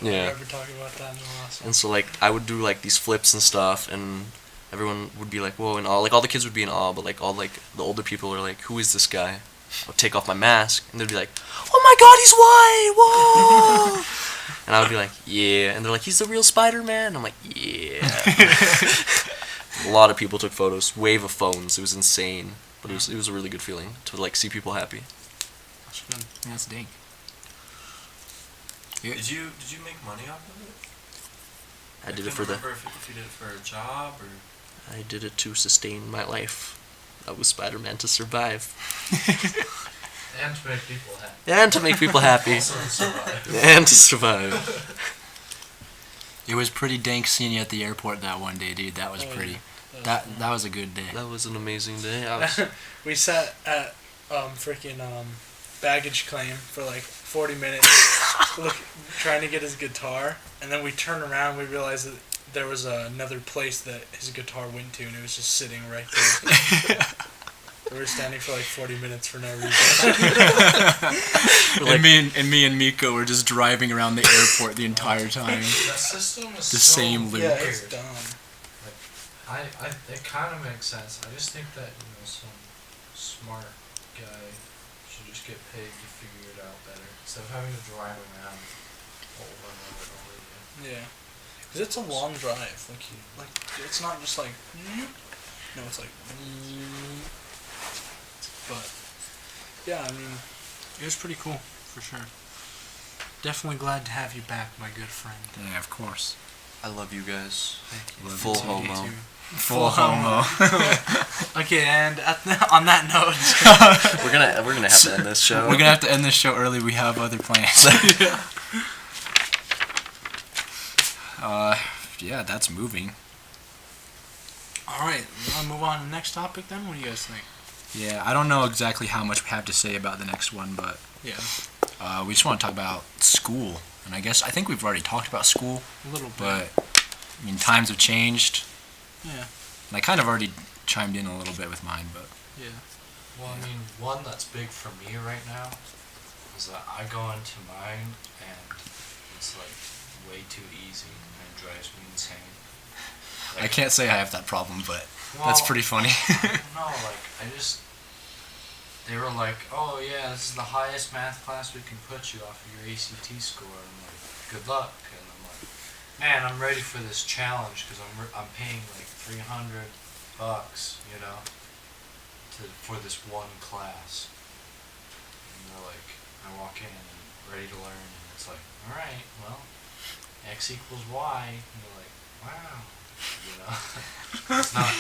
Speaker 4: Yeah.
Speaker 1: I remember talking about that in the last one.
Speaker 4: and so like I would do like these flips and stuff, and everyone would be like, whoa, and all the kids would be in awe, but like all like the older people are like, who is this guy? I would take off my mask, and they'd be like, oh my God, he's white, whoa! And I would be like, yeah, and they're like, he's the real Spider-Man. I'm like, yeah. A lot of people took photos, wave of phones. It was insane, but it was a really good feeling to like see people happy.
Speaker 2: That's good. Yeah, that's dang.
Speaker 5: Did you make money off of it?
Speaker 4: I did it for the.
Speaker 5: Remember if you did it for a job or.
Speaker 4: I did it to sustain my life. That was Spider-Man to survive.
Speaker 3: And to make people happy.
Speaker 4: And to make people happy.
Speaker 3: Also to survive.
Speaker 4: And to survive.
Speaker 2: It was pretty dank seeing you at the airport that one day, dude. That was pretty. That was a good day.
Speaker 4: That was an amazing day.
Speaker 1: We sat at freaking baggage claim for like 40 minutes, trying to get his guitar, and then we turned around and we realized that there was another place that his guitar went to, and it was just sitting right there. We were standing for like 40 minutes for no reason.
Speaker 2: and me and Miko were just driving around the airport the entire time.
Speaker 3: That system is
Speaker 2: The
Speaker 3: so
Speaker 2: same loop.
Speaker 1: Yeah,
Speaker 3: weird.
Speaker 1: it's dumb.
Speaker 3: It kind of makes sense. I just think that some smart guy should just get paid to figure it out better instead of having to drive around over and over and over again.
Speaker 1: Yeah, because it's a long drive. Like it's not just like. No, it's like. But yeah, I mean, it was pretty cool for sure. Definitely glad to have you back, my good friend.
Speaker 2: Yeah, of course.
Speaker 4: I love you guys.
Speaker 1: Thank you.
Speaker 4: Full homo.
Speaker 2: Full homo.
Speaker 1: Okay, and on that note,
Speaker 4: We're gonna have to end this show.
Speaker 2: We're gonna have to end this show early. We have other plans. Yeah, that's moving.
Speaker 1: all right, we'll move on to the next topic then. What do you guys think?
Speaker 2: Yeah, I don't know exactly how much we have to say about the next one, but
Speaker 1: Yeah,
Speaker 2: we just want to talk about school. And I think we've already talked about school,
Speaker 1: a little bit.
Speaker 2: but I mean, times have changed.
Speaker 1: Yeah.
Speaker 2: And I kind of already chimed in a little bit with mine, but
Speaker 1: Yeah.
Speaker 3: Well, I mean, one that's big for me right now is that I go into mine and it's like way too easy and it drives me insane.
Speaker 2: I can't say I have that problem, but that's pretty funny.
Speaker 3: No, they were like, oh yeah, this is the highest math class we can put you off of your ACT score. And I'm like, good luck. And I'm like, man, I'm ready for this challenge because I'm paying like $300, for this one class. And they're like, I walk in and ready to learn, and it's like, all right, well, X equals Y. And they're like, wow,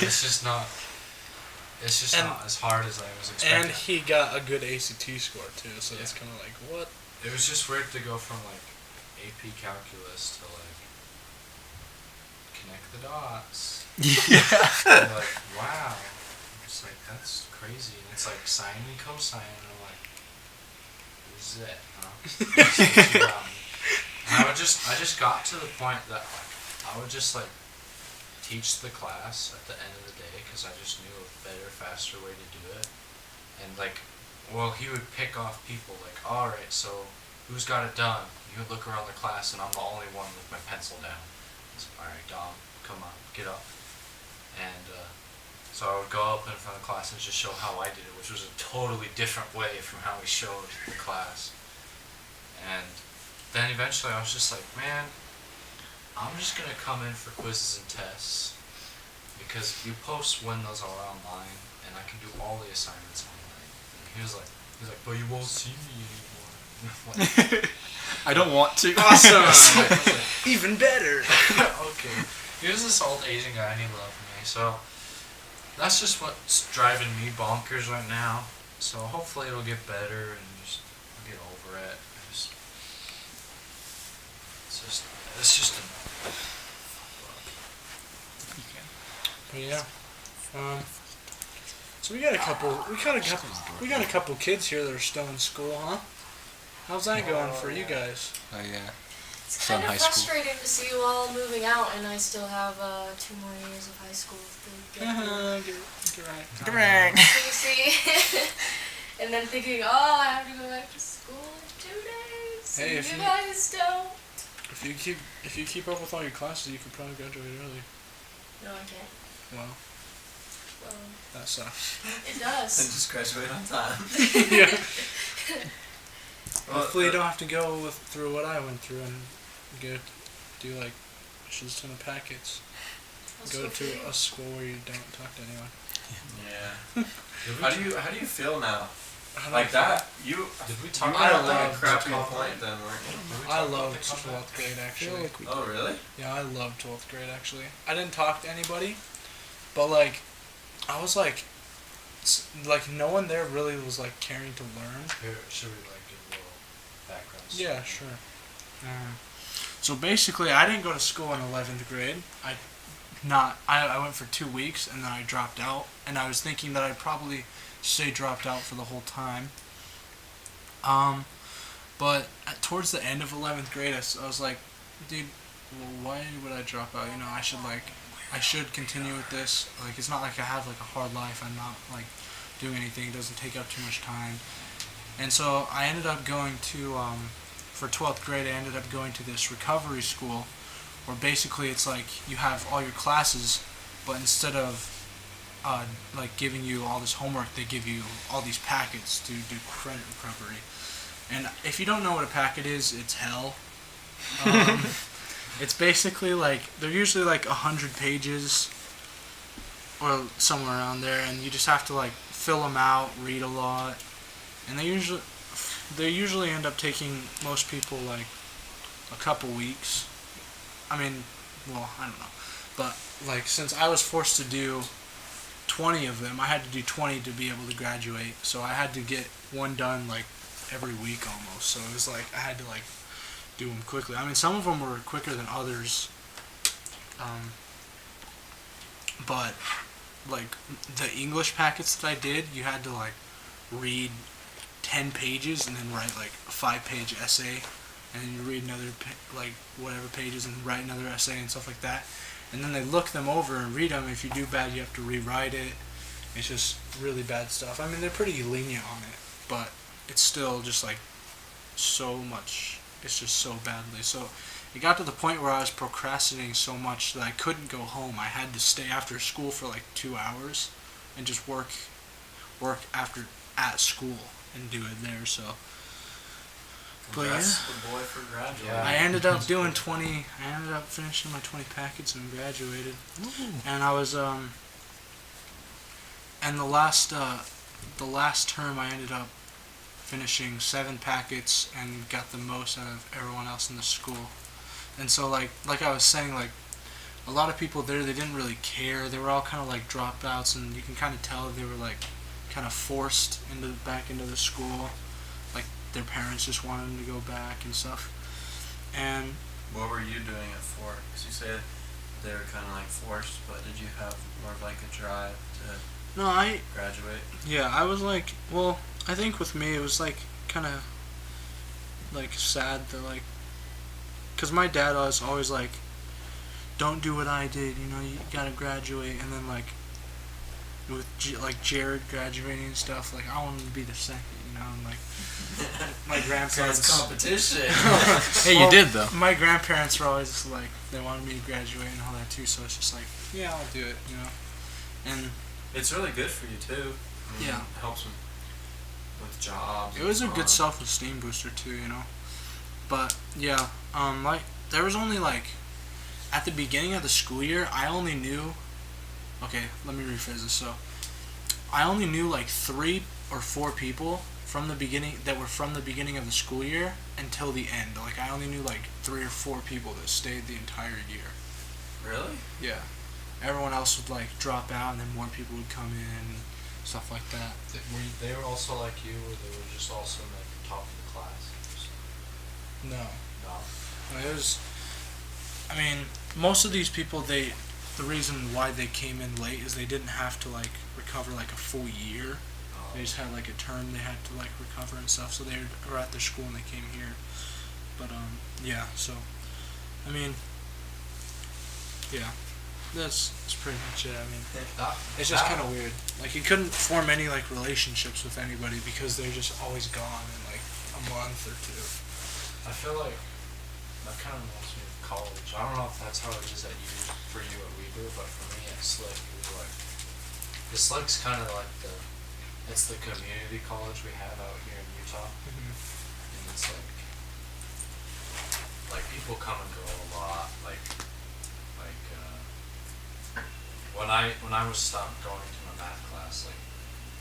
Speaker 3: it's just not as hard as I was expecting.
Speaker 1: And he got a good ACT score too, so it's kind of like, what?
Speaker 3: It was just weird to go from like AP calculus to like connect the dots.
Speaker 2: Yeah.
Speaker 3: And like, wow. I'm just like, that's crazy. And it's like sine and cosine, and I'm like, this is it, huh? And I just got to the point that like I would just like teach the class at the end of the day because I just knew a better, faster way to do it. And like, well, he would pick off people like, all right, so who's got it done? You would look around the class and I'm the only one with my pencil down. He's like, all right, Dom, come on, get up. And so I would go up in front of the class and just show how I did it, which was a totally different way from how we showed the class. And then eventually I was just like, man, I'm just going to come in for quizzes and tests because you post when those are online and I can do all the assignments online. And he was like, but you won't see me anymore. Like,
Speaker 2: I don't want to.
Speaker 1: Awesome. Even better.
Speaker 3: okay. He was this old Asian guy and he loved me. So that's just what's driving me bonkers right now. So hopefully it'll get better and just I'll get over it. It's just a
Speaker 1: But yeah. So we got a couple kids here that are still in school, huh? How's that going for you guys?
Speaker 2: Oh yeah.
Speaker 6: It's
Speaker 2: Still
Speaker 6: kind
Speaker 2: in
Speaker 6: of
Speaker 2: high school.
Speaker 6: frustrating to see you all moving out, and I still have 2 more years of high school to get through.
Speaker 1: Get right.
Speaker 6: So you see, and then thinking, oh, I have to go back to school in 2 days.
Speaker 1: Hey,
Speaker 6: and
Speaker 1: if
Speaker 6: you
Speaker 1: you-
Speaker 6: guys don't.
Speaker 1: If you keep up with all your classes, you could probably graduate early.
Speaker 6: No, I can't.
Speaker 1: Well,
Speaker 6: Well,
Speaker 1: that sucks.
Speaker 6: it
Speaker 5: And
Speaker 6: does.
Speaker 5: just graduate on time.
Speaker 1: Yeah. Hopefully you don't have to go through what I went through and do like a shit ton of packets. Go to a school where you don't talk to anyone.
Speaker 5: Yeah. How do you feel now?
Speaker 1: I
Speaker 5: Like that? Did we talk
Speaker 1: I
Speaker 5: about
Speaker 1: love
Speaker 5: like a crappy
Speaker 1: 12th
Speaker 5: point then, weren't you?
Speaker 1: I loved 12th grade actually.
Speaker 5: Oh really?
Speaker 1: Yeah, I loved 12th grade actually. I didn't talk to anybody, but like, I was like like no one there really was like caring to learn.
Speaker 3: Here, should we like give a little background?
Speaker 1: Yeah, sure. So basically, I didn't go to school in 11th grade. I went for 2 weeks and then I dropped out. And I was thinking that I'd probably stay dropped out for the whole time. But towards the end of 11th grade, I was like, dude, well, why would I drop out? You know, I should continue with this. Like, it's not like I have like a hard life. I'm not like doing anything. It doesn't take up too much time. And so I ended up going to, for 12th grade, I ended up going to this recovery school where basically it's like you have all your classes, but instead of like giving you all this homework, they give you all these packets to do credit recovery. And if you don't know what a packet is, it's hell. It's basically like, they're usually like 100 pages or somewhere around there, and you just have to like fill them out, read a lot, and they usually end up taking most people like a couple weeks. I mean, well, I don't know, but like since I was forced to do 20 of them, I had to do 20 to be able to graduate, so I had to get one done like every week almost. So it was like I had to like do them quickly. I mean, some of them were quicker than others, but like the English packets that I did, you had to like read 10 pages and then write like a 5-page essay, and then you read another like whatever pages and write another essay and stuff like that. And then they look them over and read them. If you do bad, you have to rewrite it. It's just really bad stuff. I mean, they're pretty lenient on it, but it's still just like so much. It's just so badly. So it got to the point where I was procrastinating so much that I couldn't go home. I had to stay after school for like 2 hours and just work at school and do it there. So, but yeah,
Speaker 5: the boy for graduating.
Speaker 3: Yeah.
Speaker 1: I ended up doing 20. I ended up finishing my 20 packets and graduated. And I was and the last term I ended up finishing 7 packets and got the most out of everyone else in the school. And so like I was saying, like a lot of people there, they didn't really care. They were all kind of like dropouts, and you can kind of tell they were like kind of forced back into the school. Like their parents just wanted them to go back and stuff. And
Speaker 5: What were you doing it for? Because you said they were kind of like forced, but did you have more of like a drive to
Speaker 1: no,
Speaker 5: graduate?
Speaker 1: yeah, I was like, well, I think with me it was like kind of like sad that like, cause my dad was always like, don't do what I did, you know, you gotta graduate. And then like with like Jared graduating and stuff, like I wanted to be the second, you know, and like my grandparents.
Speaker 5: So it's competition.
Speaker 2: Hey, you did though.
Speaker 1: My grandparents were always like, they wanted me to graduate and all that too, so it's just like, yeah, I'll do it, you know. And
Speaker 5: It's really good for you too. I mean,
Speaker 1: yeah,
Speaker 5: it helps with jobs.
Speaker 1: it was a
Speaker 5: and
Speaker 1: good
Speaker 5: fun.
Speaker 1: self-esteem booster too, you know. But yeah, like there was only like at the beginning of the school year, I only knew. Okay, let me rephrase this. So, I only knew like 3 or 4 people from the beginning that were from the beginning of the school year until the end. Like I only knew like 3 or 4 people that stayed the entire year.
Speaker 5: Really?
Speaker 1: Yeah. Everyone else would like drop out, and then more people would come in and stuff like that.
Speaker 3: They were also like you, or they were just also like the top of the class?
Speaker 1: No.
Speaker 3: No.
Speaker 1: It was. I mean, most of these people, the reason why they came in late is they didn't have to like recover like a full year. They just had like a term they had to like recover and stuff. So they were at their school and they came here. But yeah. So, I mean, yeah, that's pretty much it. I mean, it's just kind of weird. Like you couldn't form any like relationships with anybody because they're just always gone in like a month or 2.
Speaker 3: I feel like that kind of reminds me of college. I don't know if that's how it is for you at Weber, but for me at Slick, it was like, Slick's kind of like it's the community college we have out here in Utah, and it's like people come and go a lot. When I was stopped going to my math class, like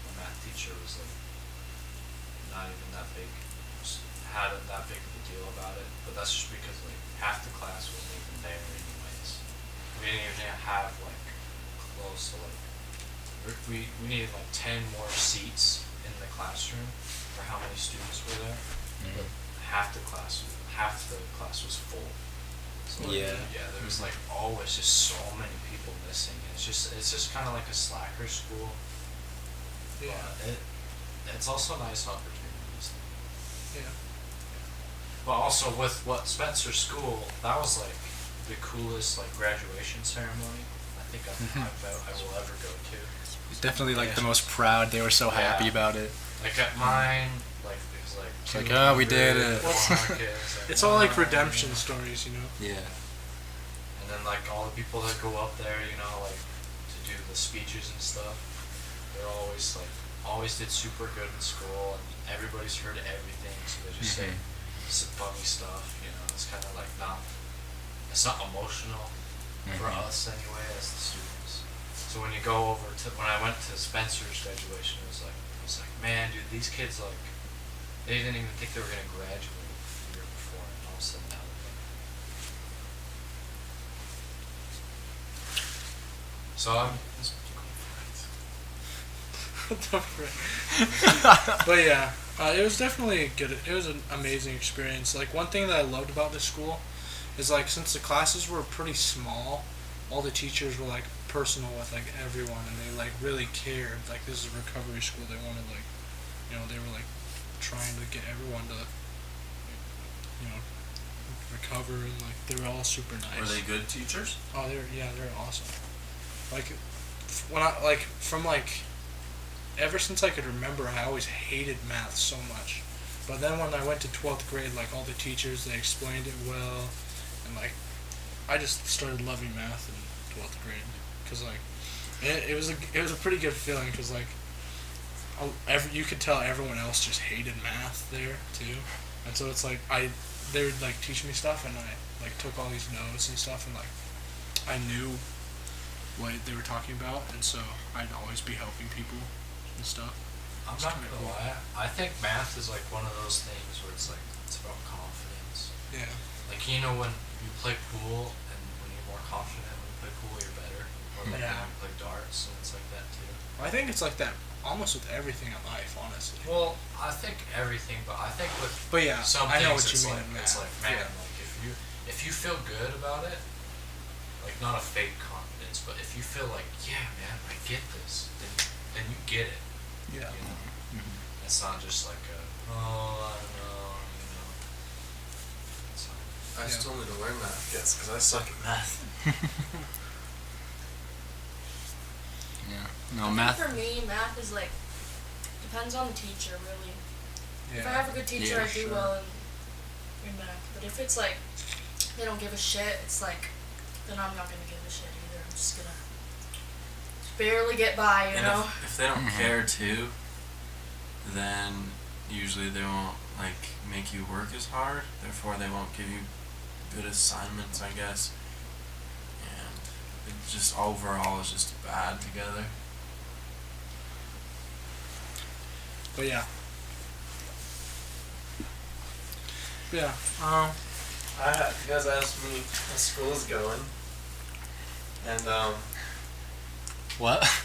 Speaker 3: my math teacher was like not even that big, hadn't that big of a deal about it. But that's just because like half the class wasn't even there anyways. We didn't even have like close to like we needed like 10 more seats in the classroom for how many students were there. But half the class was full. So
Speaker 2: Yeah.
Speaker 3: There was like always just so many people missing. And it's just kind of like a slacker school.
Speaker 1: Yeah.
Speaker 3: But it's also nice opportunities.
Speaker 1: Yeah.
Speaker 3: But also with what Spencer School, that was like the coolest like graduation ceremony I think I will ever go to.
Speaker 2: Definitely like the most proud. They were so happy about it.
Speaker 3: Like at mine, like it was like.
Speaker 2: It's like, oh, we did it.
Speaker 1: It's all like redemption stories, you know.
Speaker 2: Yeah.
Speaker 3: And then like all the people that go up there, you know, like to do the speeches and stuff, they're always did super good in school, and everybody's heard everything, so they just say some funny stuff, you know. It's kind of like it's not emotional for us anyway as the students. So when you go over to, when I went to Spencer's graduation, it was like, man, dude, these kids, like, they didn't even think they were gonna graduate the year before, and all of a sudden now they're there. So
Speaker 1: But yeah, it was definitely good. It was an amazing experience. Like, one thing that I loved about this school is, like, since the classes were pretty small, all the teachers were like personal with like everyone, and they like really cared. Like, this is a recovery school. They wanted, like, you know, they were like trying to get everyone to, you know, recover, and like they were all super nice.
Speaker 5: Were they good teachers?
Speaker 1: Oh, they're awesome. Like, when I from ever since I could remember, I always hated math so much. But then when I went to 12th grade, like, all the teachers, they explained it well, and like I just started loving math in 12th grade, because like it was a pretty good feeling, because like you could tell everyone else just hated math there too, and so it's like they would like teach me stuff, and I like took all these notes and stuff, and like I knew what they were talking about, and so I'd always be helping people and stuff.
Speaker 3: I'm not gonna lie, I think math is like one of those things where it's like, it's about confidence.
Speaker 1: Yeah.
Speaker 3: Like, you know, when you play pool, and when you're more confident when you play pool, you're better. Or like when you play darts, and it's like that too.
Speaker 1: I think it's like that almost with everything in life, honestly.
Speaker 3: Well, I think everything, but I think with
Speaker 1: yeah,
Speaker 3: some
Speaker 1: I
Speaker 3: things,
Speaker 1: know what you
Speaker 3: it's
Speaker 1: mean
Speaker 3: like,
Speaker 1: in math.
Speaker 3: it's like, man, like if you feel good about it, like not a fake confidence, but if you feel like, yeah, man, I get this, then you get it.
Speaker 1: Yeah.
Speaker 3: You know? It's not just like I don't know, you know.
Speaker 5: I still need to learn math, yes, because I suck at math.
Speaker 2: Yeah. No,
Speaker 6: I
Speaker 2: math.
Speaker 6: think for me, math is like, depends on the teacher, really.
Speaker 1: Yeah.
Speaker 6: If I have a good teacher,
Speaker 2: Yeah,
Speaker 6: I do
Speaker 2: sure.
Speaker 6: well in math. But if it's like, they don't give a shit, it's like, then I'm not gonna give a shit either. I'm just gonna barely get by, you
Speaker 5: And
Speaker 6: know?
Speaker 5: if they don't care too, then usually they won't like make you work as hard. Therefore, they won't give you good assignments, I guess. And it just overall is just bad together.
Speaker 1: But yeah. Yeah.
Speaker 5: You guys asked me how school's going, and
Speaker 2: What?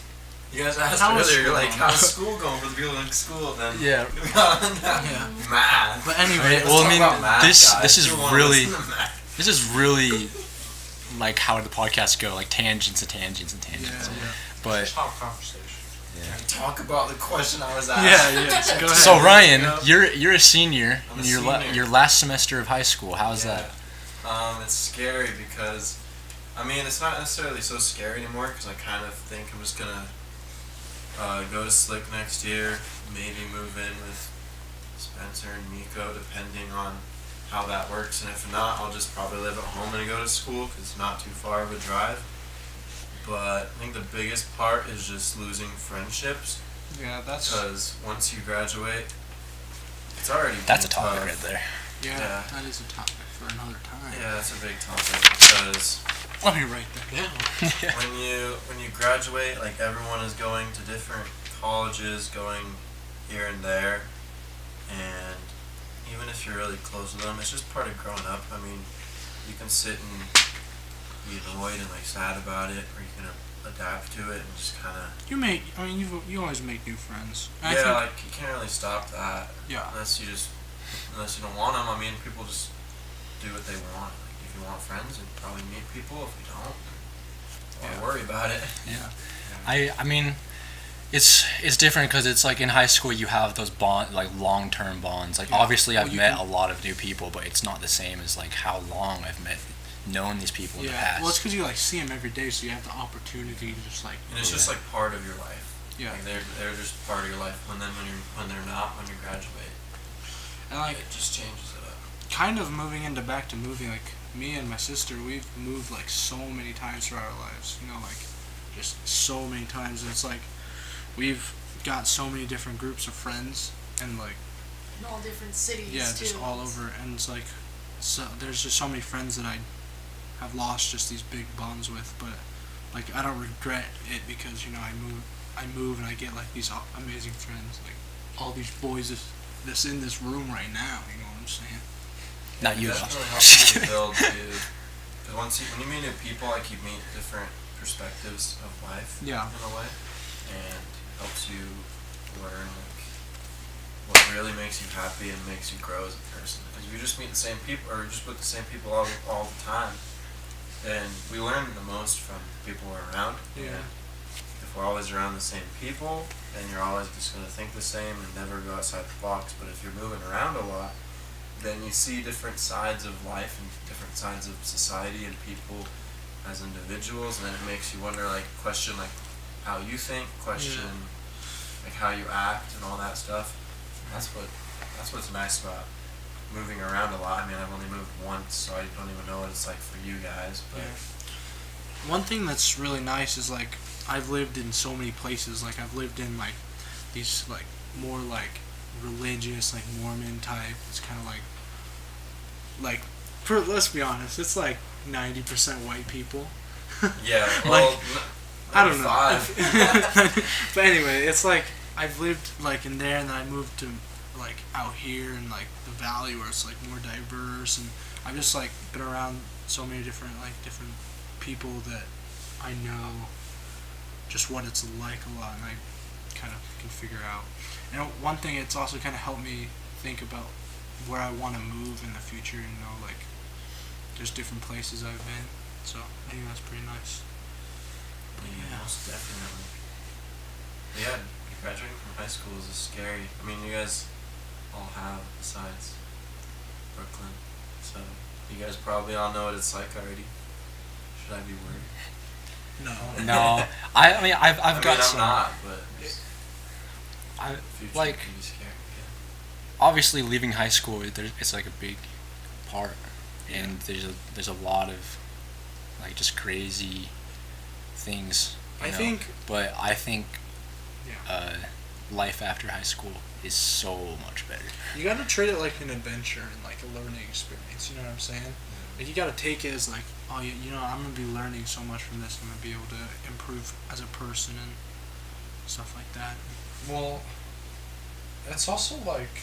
Speaker 5: you guys asked
Speaker 1: How is
Speaker 5: earlier,
Speaker 1: school
Speaker 5: like,
Speaker 1: going?
Speaker 5: how's school going for the people in school? Then
Speaker 2: Yeah.
Speaker 5: we got on that math.
Speaker 2: But anyway,
Speaker 5: Let's
Speaker 2: well, I
Speaker 5: talk
Speaker 2: mean,
Speaker 5: about math,
Speaker 2: this
Speaker 5: guys.
Speaker 2: is
Speaker 5: Who wanna
Speaker 2: really
Speaker 5: listen to math?
Speaker 2: this is really like how the podcasts go, like tangents and tangents and tangents.
Speaker 1: Yeah.
Speaker 2: But
Speaker 3: Just have a conversation.
Speaker 5: Talk about the question I was asked.
Speaker 1: Yeah. Go ahead.
Speaker 2: so Ryan,
Speaker 5: Yeah.
Speaker 2: you're a senior
Speaker 5: I'm
Speaker 2: in
Speaker 5: a
Speaker 2: your
Speaker 5: senior.
Speaker 2: your last semester of high school. How's that?
Speaker 5: It's scary because, I mean, it's not necessarily so scary anymore because I kind of think I'm just gonna go to Slick next year, maybe move in with Spencer and Miko, depending on how that works. And if not, I'll just probably live at home and go to school because it's not too far of a drive. But I think the biggest part is just losing friendships.
Speaker 1: Yeah, that's
Speaker 5: Because once you graduate, it's already
Speaker 2: That's a
Speaker 5: been
Speaker 2: topic
Speaker 5: tough.
Speaker 2: right there.
Speaker 5: Yeah.
Speaker 1: that is a topic for another time.
Speaker 5: Yeah, that's a big topic because
Speaker 1: Let me write that down.
Speaker 5: when you graduate, like everyone is going to different colleges, going here and there, and even if you're really close to them, it's just part of growing up. I mean, you can sit and be annoyed and like sad about it, or you can adapt to it and just kind of.
Speaker 1: You always make new friends.
Speaker 5: Yeah, like you can't really stop that.
Speaker 1: Yeah.
Speaker 5: Unless you don't want them. I mean, people just do what they want. Like if you want friends, you probably meet people. If you don't worry about it.
Speaker 2: Yeah. I mean, it's different because it's like in high school you have those long-term bonds. Like obviously I've met a lot of new people, but it's not the same as like how long I've known these people in the past.
Speaker 1: Well, it's because you like see them every day, so you have the opportunity to just like.
Speaker 5: And it's just like part of your life.
Speaker 1: Yeah.
Speaker 5: Like they're just part of your life. When they're not, when you graduate,
Speaker 1: and like
Speaker 5: it just changes it up.
Speaker 1: Kind of back to moving, like me and my sister, we've moved like so many times throughout our lives. You know, like just so many times, and it's like we've got so many different groups of friends, and like
Speaker 6: in all different cities.
Speaker 1: Yeah,
Speaker 6: too.
Speaker 1: just all over, and it's like there's just so many friends that I have lost just these big bonds with, but like I don't regret it because I move and I get like these amazing friends, like all these boys that's in this room right now. You know what I'm saying?
Speaker 2: Not you.
Speaker 5: It definitely helps you to build too. Because when you meet new people, like you meet different perspectives of life.
Speaker 1: Yeah.
Speaker 5: In a way, and it helps you learn like what really makes you happy and makes you grow as a person. Because if you just meet the same people or just with the same people all the time, then we learn the most from people we're around.
Speaker 1: Yeah.
Speaker 5: If we're always around the same people, then you're always just going to think the same and never go outside the box. But if you're moving around a lot, then you see different sides of life and different sides of society and people as individuals, and then it makes you wonder, like, question like how you think, question like how you act and all that stuff. That's what's nice about moving around a lot. I mean, I've only moved once, so I don't even know what it's like for you guys. But
Speaker 1: one thing that's really nice is like I've lived in so many places. Like I've lived in like these like more like religious, like Mormon type. It's kind of let's be honest, it's like 90% white people.
Speaker 5: Yeah, well,
Speaker 1: I don't know. But anyway, it's like I've lived like in there, and then I moved to like out here in like the valley where it's like more diverse, and I've just like been around so many different people that I know just what it's like a lot, and I kind of can figure out. And one thing, it's also kind of helped me think about where I want to move in the future. Like there's different places I've been, so I think that's pretty nice.
Speaker 5: Yeah, most definitely. Yeah, graduating from high school is scary. I mean, you guys all have besides Brooklyn, so you guys probably all know what it's like already. Should I be worried?
Speaker 2: No. I mean, I've got some.
Speaker 5: I'm not, but
Speaker 2: future like
Speaker 5: can be scary.
Speaker 2: Obviously leaving high school, it's like a big part, and there's a lot of like just crazy things. But I think life after high school is so much better.
Speaker 1: You gotta treat it like an adventure and like a learning experience. You know what I'm saying? Like you gotta take it as like, oh, I'm gonna be learning so much from this. I'm gonna be able to improve as a person and stuff like that.
Speaker 3: Well, it's also like,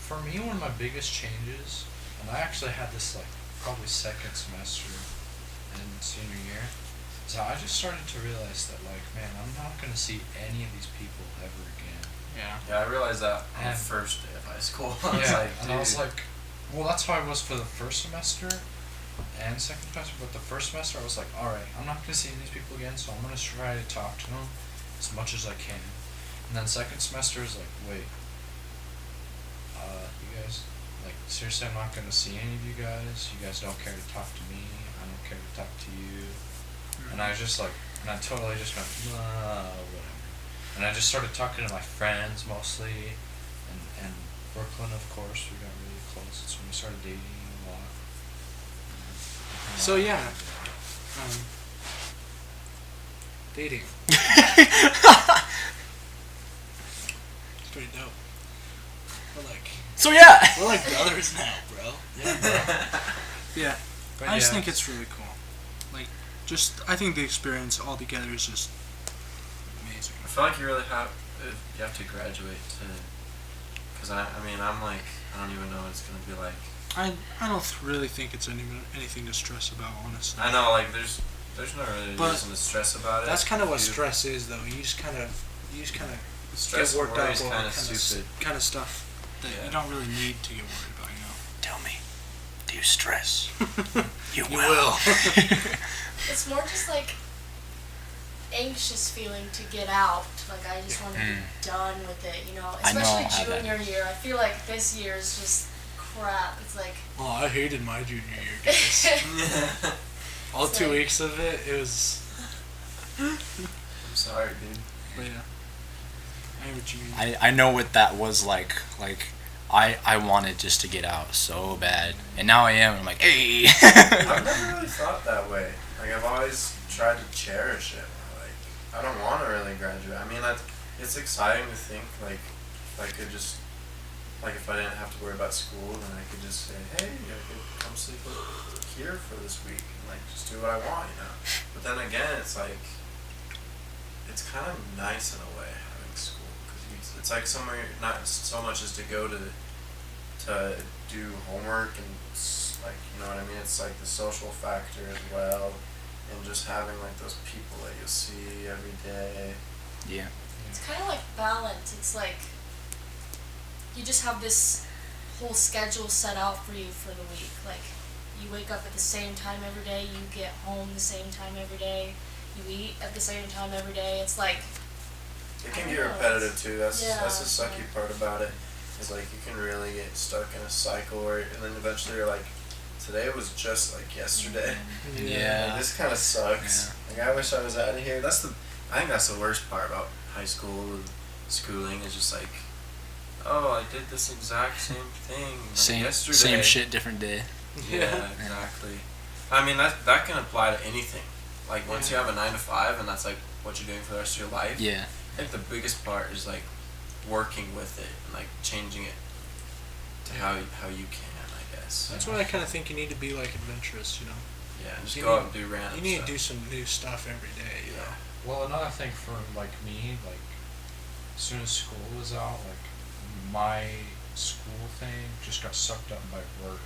Speaker 3: for me, one of my biggest changes, and I actually had this like probably second semester in senior year, is I just started to realize that like, man, I'm not gonna see any of these people ever again.
Speaker 5: Yeah, I realized that on the first day of high school. I was like,
Speaker 3: well, that's how I was for the first semester and second semester, but the first semester I was like, alright, I'm not going to see any of these people again, so I'm going to try to talk to them as much as I can. And then second semester is like, wait, you guys, like, seriously, I'm not going to see any of you guys. You guys don't care to talk to me. I don't care to talk to you. And I was just like, and I totally just went, whatever. And I just started talking to my friends mostly, and Brooklyn, of course, we got really close. It's when we started dating a lot.
Speaker 1: So yeah, dating. It's pretty dope. We're like brothers now, bro.
Speaker 3: Yeah, bro.
Speaker 1: Yeah. I just think it's really cool. Like, I think the experience altogether is just amazing.
Speaker 5: I feel like you really have to graduate to, because I mean, I'm like, I don't even know what it's going to be like.
Speaker 1: I don't really think it's anything to stress about, honestly.
Speaker 5: I know, like, there's There's no really
Speaker 1: But
Speaker 5: reason to stress about it.
Speaker 1: That's kind of what
Speaker 5: You-
Speaker 1: stress is, though. You just kind of
Speaker 5: Stress
Speaker 1: get worked
Speaker 5: and worry
Speaker 1: up
Speaker 5: is
Speaker 1: over
Speaker 5: kind of stupid.
Speaker 1: kind of stuff that
Speaker 5: Yeah.
Speaker 1: you don't really need to get worried about.
Speaker 2: Tell me, do you stress? You
Speaker 1: You will.
Speaker 6: It's more just like anxious feeling to get out. Like I just want to be done with it, you know.
Speaker 2: I know
Speaker 6: Especially
Speaker 2: how that
Speaker 6: junior year. I feel like this year is just crap. It's like
Speaker 1: Oh, I hated my junior year, guys. All
Speaker 6: It's
Speaker 1: 2
Speaker 6: like-
Speaker 1: weeks of it, it was.
Speaker 5: I'm sorry, dude.
Speaker 1: But yeah, I know what you mean.
Speaker 2: I know what that was like. Like, I wanted just to get out so bad, and now I am. I'm like, hey.
Speaker 5: I've never really thought that way. Like, I've always tried to cherish it. Like, I don't want to really graduate. I mean, it's exciting to think, like, if I could just, like, if I didn't have to worry about school, then I could just say, hey, I could come sleep here for this week, and, like, just do what I want, you know? But then again, it's like, it's kind of nice in a way, having school, because it's like somewhere, not so much as to go to do homework and, like, you know what I mean? It's like the social factor as well, and just having like those people that you see every day.
Speaker 2: Yeah.
Speaker 6: it's kind of like balance. It's like you just have this whole schedule set out for you for the week. Like you wake up at the same time every day, you get home the same time every day, you eat at the same time every day. It's like
Speaker 5: It can
Speaker 6: I
Speaker 5: get
Speaker 6: don't know,
Speaker 5: repetitive too. That's
Speaker 6: yeah,
Speaker 5: the sucky
Speaker 6: yeah.
Speaker 5: part about it. Is like you can really get stuck in a cycle where, and then eventually you're like, today was just like yesterday.
Speaker 2: Yeah.
Speaker 5: Like, this kind of sucks. Like I wish I was out of here. I think that's the worst part about high school and schooling is just like, oh, I did this exact same thing like yesterday.
Speaker 2: Same shit, different day.
Speaker 5: Yeah, exactly. I mean that can apply to anything. Like once you have a 9 to 5 and that's like what you're doing for the rest of your life.
Speaker 2: Yeah.
Speaker 5: I think the biggest part is like working with it and like changing it to how you can, I guess.
Speaker 1: That's why I kind of think you need to be like adventurous, you know.
Speaker 5: Yeah, just
Speaker 1: You
Speaker 5: go
Speaker 1: need-
Speaker 5: out and do random
Speaker 1: You need
Speaker 5: stuff.
Speaker 1: to do some new stuff every day, you know.
Speaker 3: Well, another thing for like me, like as soon as school was out, like my school thing just got sucked up by work.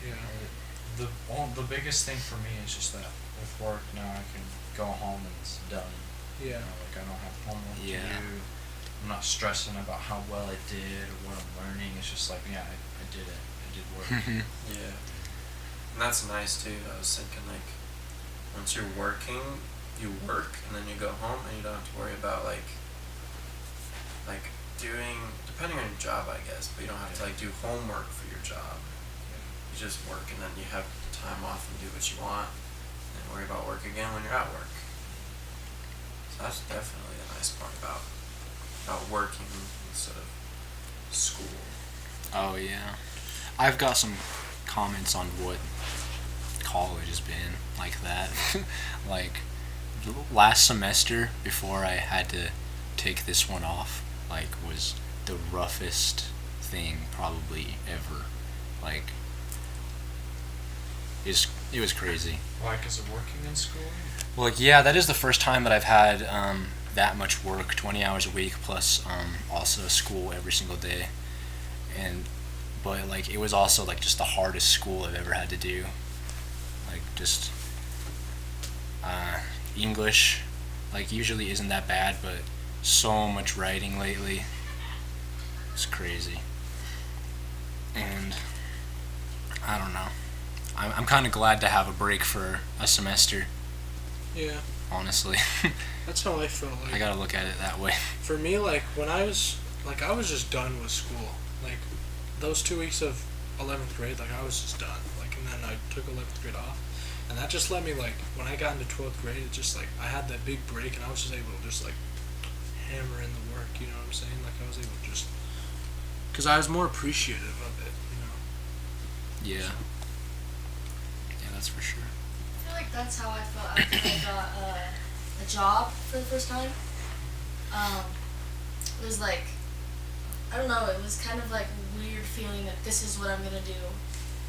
Speaker 1: Yeah.
Speaker 3: The biggest thing for me is just that with work now I can go home and it's done.
Speaker 1: Yeah.
Speaker 3: You know, like I don't have homework
Speaker 2: Yeah.
Speaker 3: to do. I'm not stressing about how well I did or what I'm learning. It's just like, yeah, I did it. I did work.
Speaker 5: Yeah. And that's nice too. I was thinking like once you're working, you work and then you go home and you don't have to worry about like doing, depending on your job I guess, but you don't have to like do homework for your job. You just work and then you have time off and do what you want and worry about work again when you're at work. So that's definitely the nice part about working instead of school.
Speaker 2: Oh yeah. I've got some comments on what college has been like that. Like last semester before I had to take this one off, like was the roughest thing probably ever. Like it was crazy.
Speaker 3: Like, is it working in school?
Speaker 2: Well, like, yeah, that is the first time that I've had that much work, 20 hours a week plus also school every single day. But like it was also like just the hardest school I've ever had to do. Like just English, like usually isn't that bad, but so much writing lately. It's crazy. And I don't know. I'm kind of glad to have a break for a semester,
Speaker 1: Yeah.
Speaker 2: honestly.
Speaker 1: That's how I felt. Like
Speaker 2: I gotta look at it that way.
Speaker 1: for me, like when I was just done with school. Like those 2 weeks of 11th grade, like I was just done. Like, and then I took 11th grade off, and that just let me like when I got into 12th grade, it just like I had that big break, and I was just able to just like hammer in the work. You know what I'm saying? Like I was able to just because I was more appreciative of it. You know.
Speaker 2: Yeah. Yeah, that's for sure.
Speaker 6: I feel like that's how I felt after I got a job for the first time. It was like, I don't know, it was kind of like a weird feeling that this is what I'm gonna do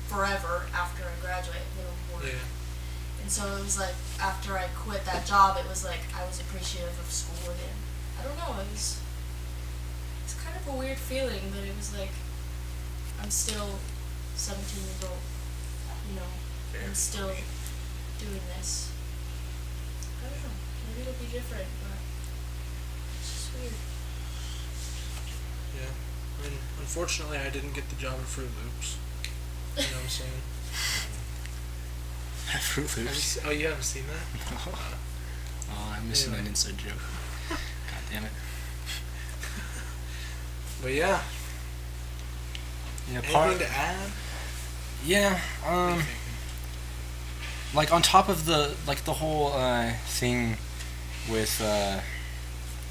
Speaker 6: forever after I graduate. I'm gonna work.
Speaker 1: Yeah.
Speaker 6: And so it was like, after I quit that job, it was like I was appreciative of school again. I don't know, it's kind of a weird feeling, but it was like, I'm still 17 years old, you know, I'm still doing this. don't know. Maybe it'll be different, but it's just weird.
Speaker 1: Yeah. I mean, unfortunately, I didn't get the job at Fruit Loops. You know what I'm saying?
Speaker 2: Fruit
Speaker 1: Have you
Speaker 2: Loops.
Speaker 1: oh, you haven't seen that?
Speaker 2: No. Oh, I'm missing
Speaker 1: Anyway.
Speaker 2: an inside joke. God damn it.
Speaker 1: But yeah.
Speaker 2: Yeah,
Speaker 1: Anything to add?
Speaker 2: Yeah,
Speaker 1: What are you thinking?
Speaker 2: like on top of the whole thing with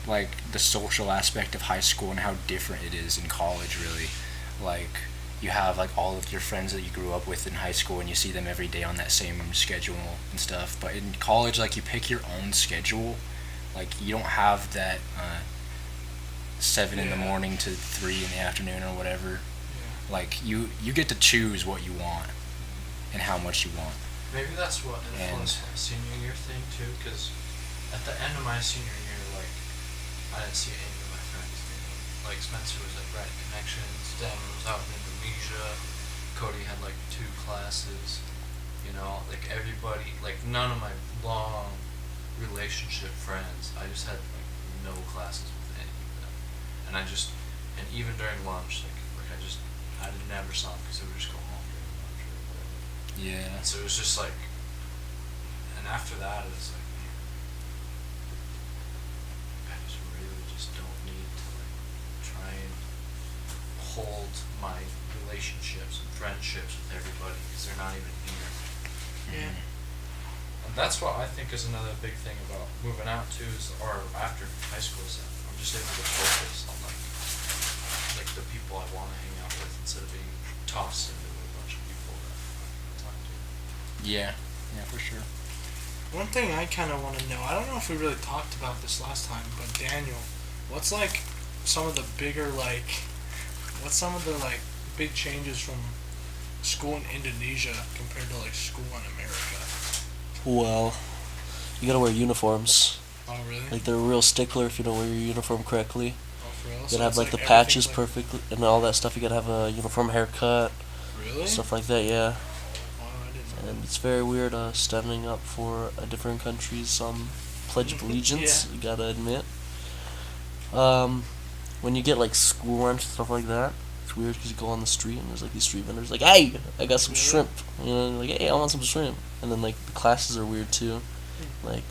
Speaker 2: like the social aspect of high school and how different it is in college, really. Like you have like all of your friends that you grew up with in high school and you see them every day on that same schedule and stuff, but in college, like, you pick your own schedule. Like, you don't have that 7 in the
Speaker 1: Yeah.
Speaker 2: morning to 3 in the afternoon or whatever.
Speaker 1: Yeah.
Speaker 2: Like, you get to choose what you want and how much you want.
Speaker 3: Maybe that's what influenced my senior year thing too, because at the end of my senior year, like, I didn't see any of my friends. Like, Spencer was at Right Connections, Dan was out in Indonesia, Cody had like 2 classes, you know, like everybody, like none of my long relationship friends, I just had like no classes with any of them. And and even during lunch, I never saw them because they would just go home during lunch or whatever.
Speaker 2: Yeah.
Speaker 3: So it was just like, and after that, it was like, man, I just really just don't need to like try and hold my relationships and friendships with everybody because they're not even here.
Speaker 1: Yeah.
Speaker 3: And that's what I think is another big thing about moving out too, or after high school, is that I'm just able to focus on like the people I want to hang out with instead of being tossed into a bunch of people that I'm not to.
Speaker 2: Yeah. Yeah, for sure.
Speaker 1: One thing I kind of want to know, I don't know if we really talked about this last time, but Daniel, what's like some of the bigger, like, what's some of the like big changes from school in Indonesia compared to like school in America?
Speaker 7: Well, you gotta wear uniforms.
Speaker 1: Oh, really?
Speaker 7: Like, they're a real stickler if you don't wear your uniform correctly.
Speaker 1: Oh, for real?
Speaker 7: You
Speaker 1: So
Speaker 7: gotta have
Speaker 1: it's
Speaker 7: like the
Speaker 1: everything's,
Speaker 7: patches
Speaker 1: like,
Speaker 7: perfectly and all that stuff. You gotta have a uniform haircut,
Speaker 1: Really?
Speaker 7: stuff like that. Yeah,
Speaker 1: Wow, I didn't know.
Speaker 7: and it's very weird standing up for a different country's Pledge of Allegiance.
Speaker 1: Yeah.
Speaker 7: You gotta admit. When you get like school lunch and stuff like that, it's weird because you go on the street and there's like these street vendors like, "Hey, I got some
Speaker 1: Really?
Speaker 7: shrimp." You know, like, "Hey, I want some shrimp." And then like the classes are weird too. Like,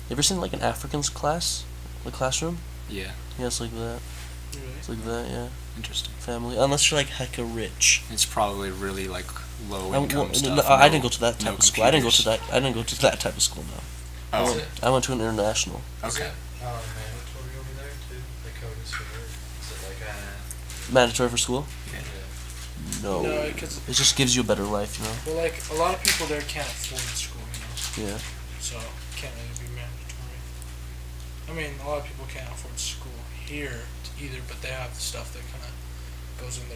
Speaker 7: you ever seen like an African's class, the classroom?
Speaker 2: Yeah.
Speaker 7: Yeah, it's like that.
Speaker 1: Really?
Speaker 7: It's like that. Yeah,
Speaker 2: Interesting.
Speaker 7: family. Unless you're like hecka rich.
Speaker 2: It's probably really like low
Speaker 7: I,
Speaker 2: income
Speaker 7: well,
Speaker 2: stuff.
Speaker 7: I didn't go to that type
Speaker 2: no
Speaker 7: of school. I didn't go to
Speaker 2: computers.
Speaker 7: that. I didn't go to that type of school. No,
Speaker 2: Oh,
Speaker 7: I went to an international.
Speaker 3: Is
Speaker 2: okay.
Speaker 3: it mandatory over there too? Like how it is for her? Is it like
Speaker 7: Mandatory for school?
Speaker 3: yeah.
Speaker 7: No.
Speaker 1: No, because,
Speaker 7: It just gives you a better life, you know.
Speaker 1: well, like, a lot of people there can't afford school, you know?
Speaker 7: Yeah.
Speaker 1: So, it can't really be mandatory. I mean, a lot of people can't afford school here either, but they have stuff that kind of goes into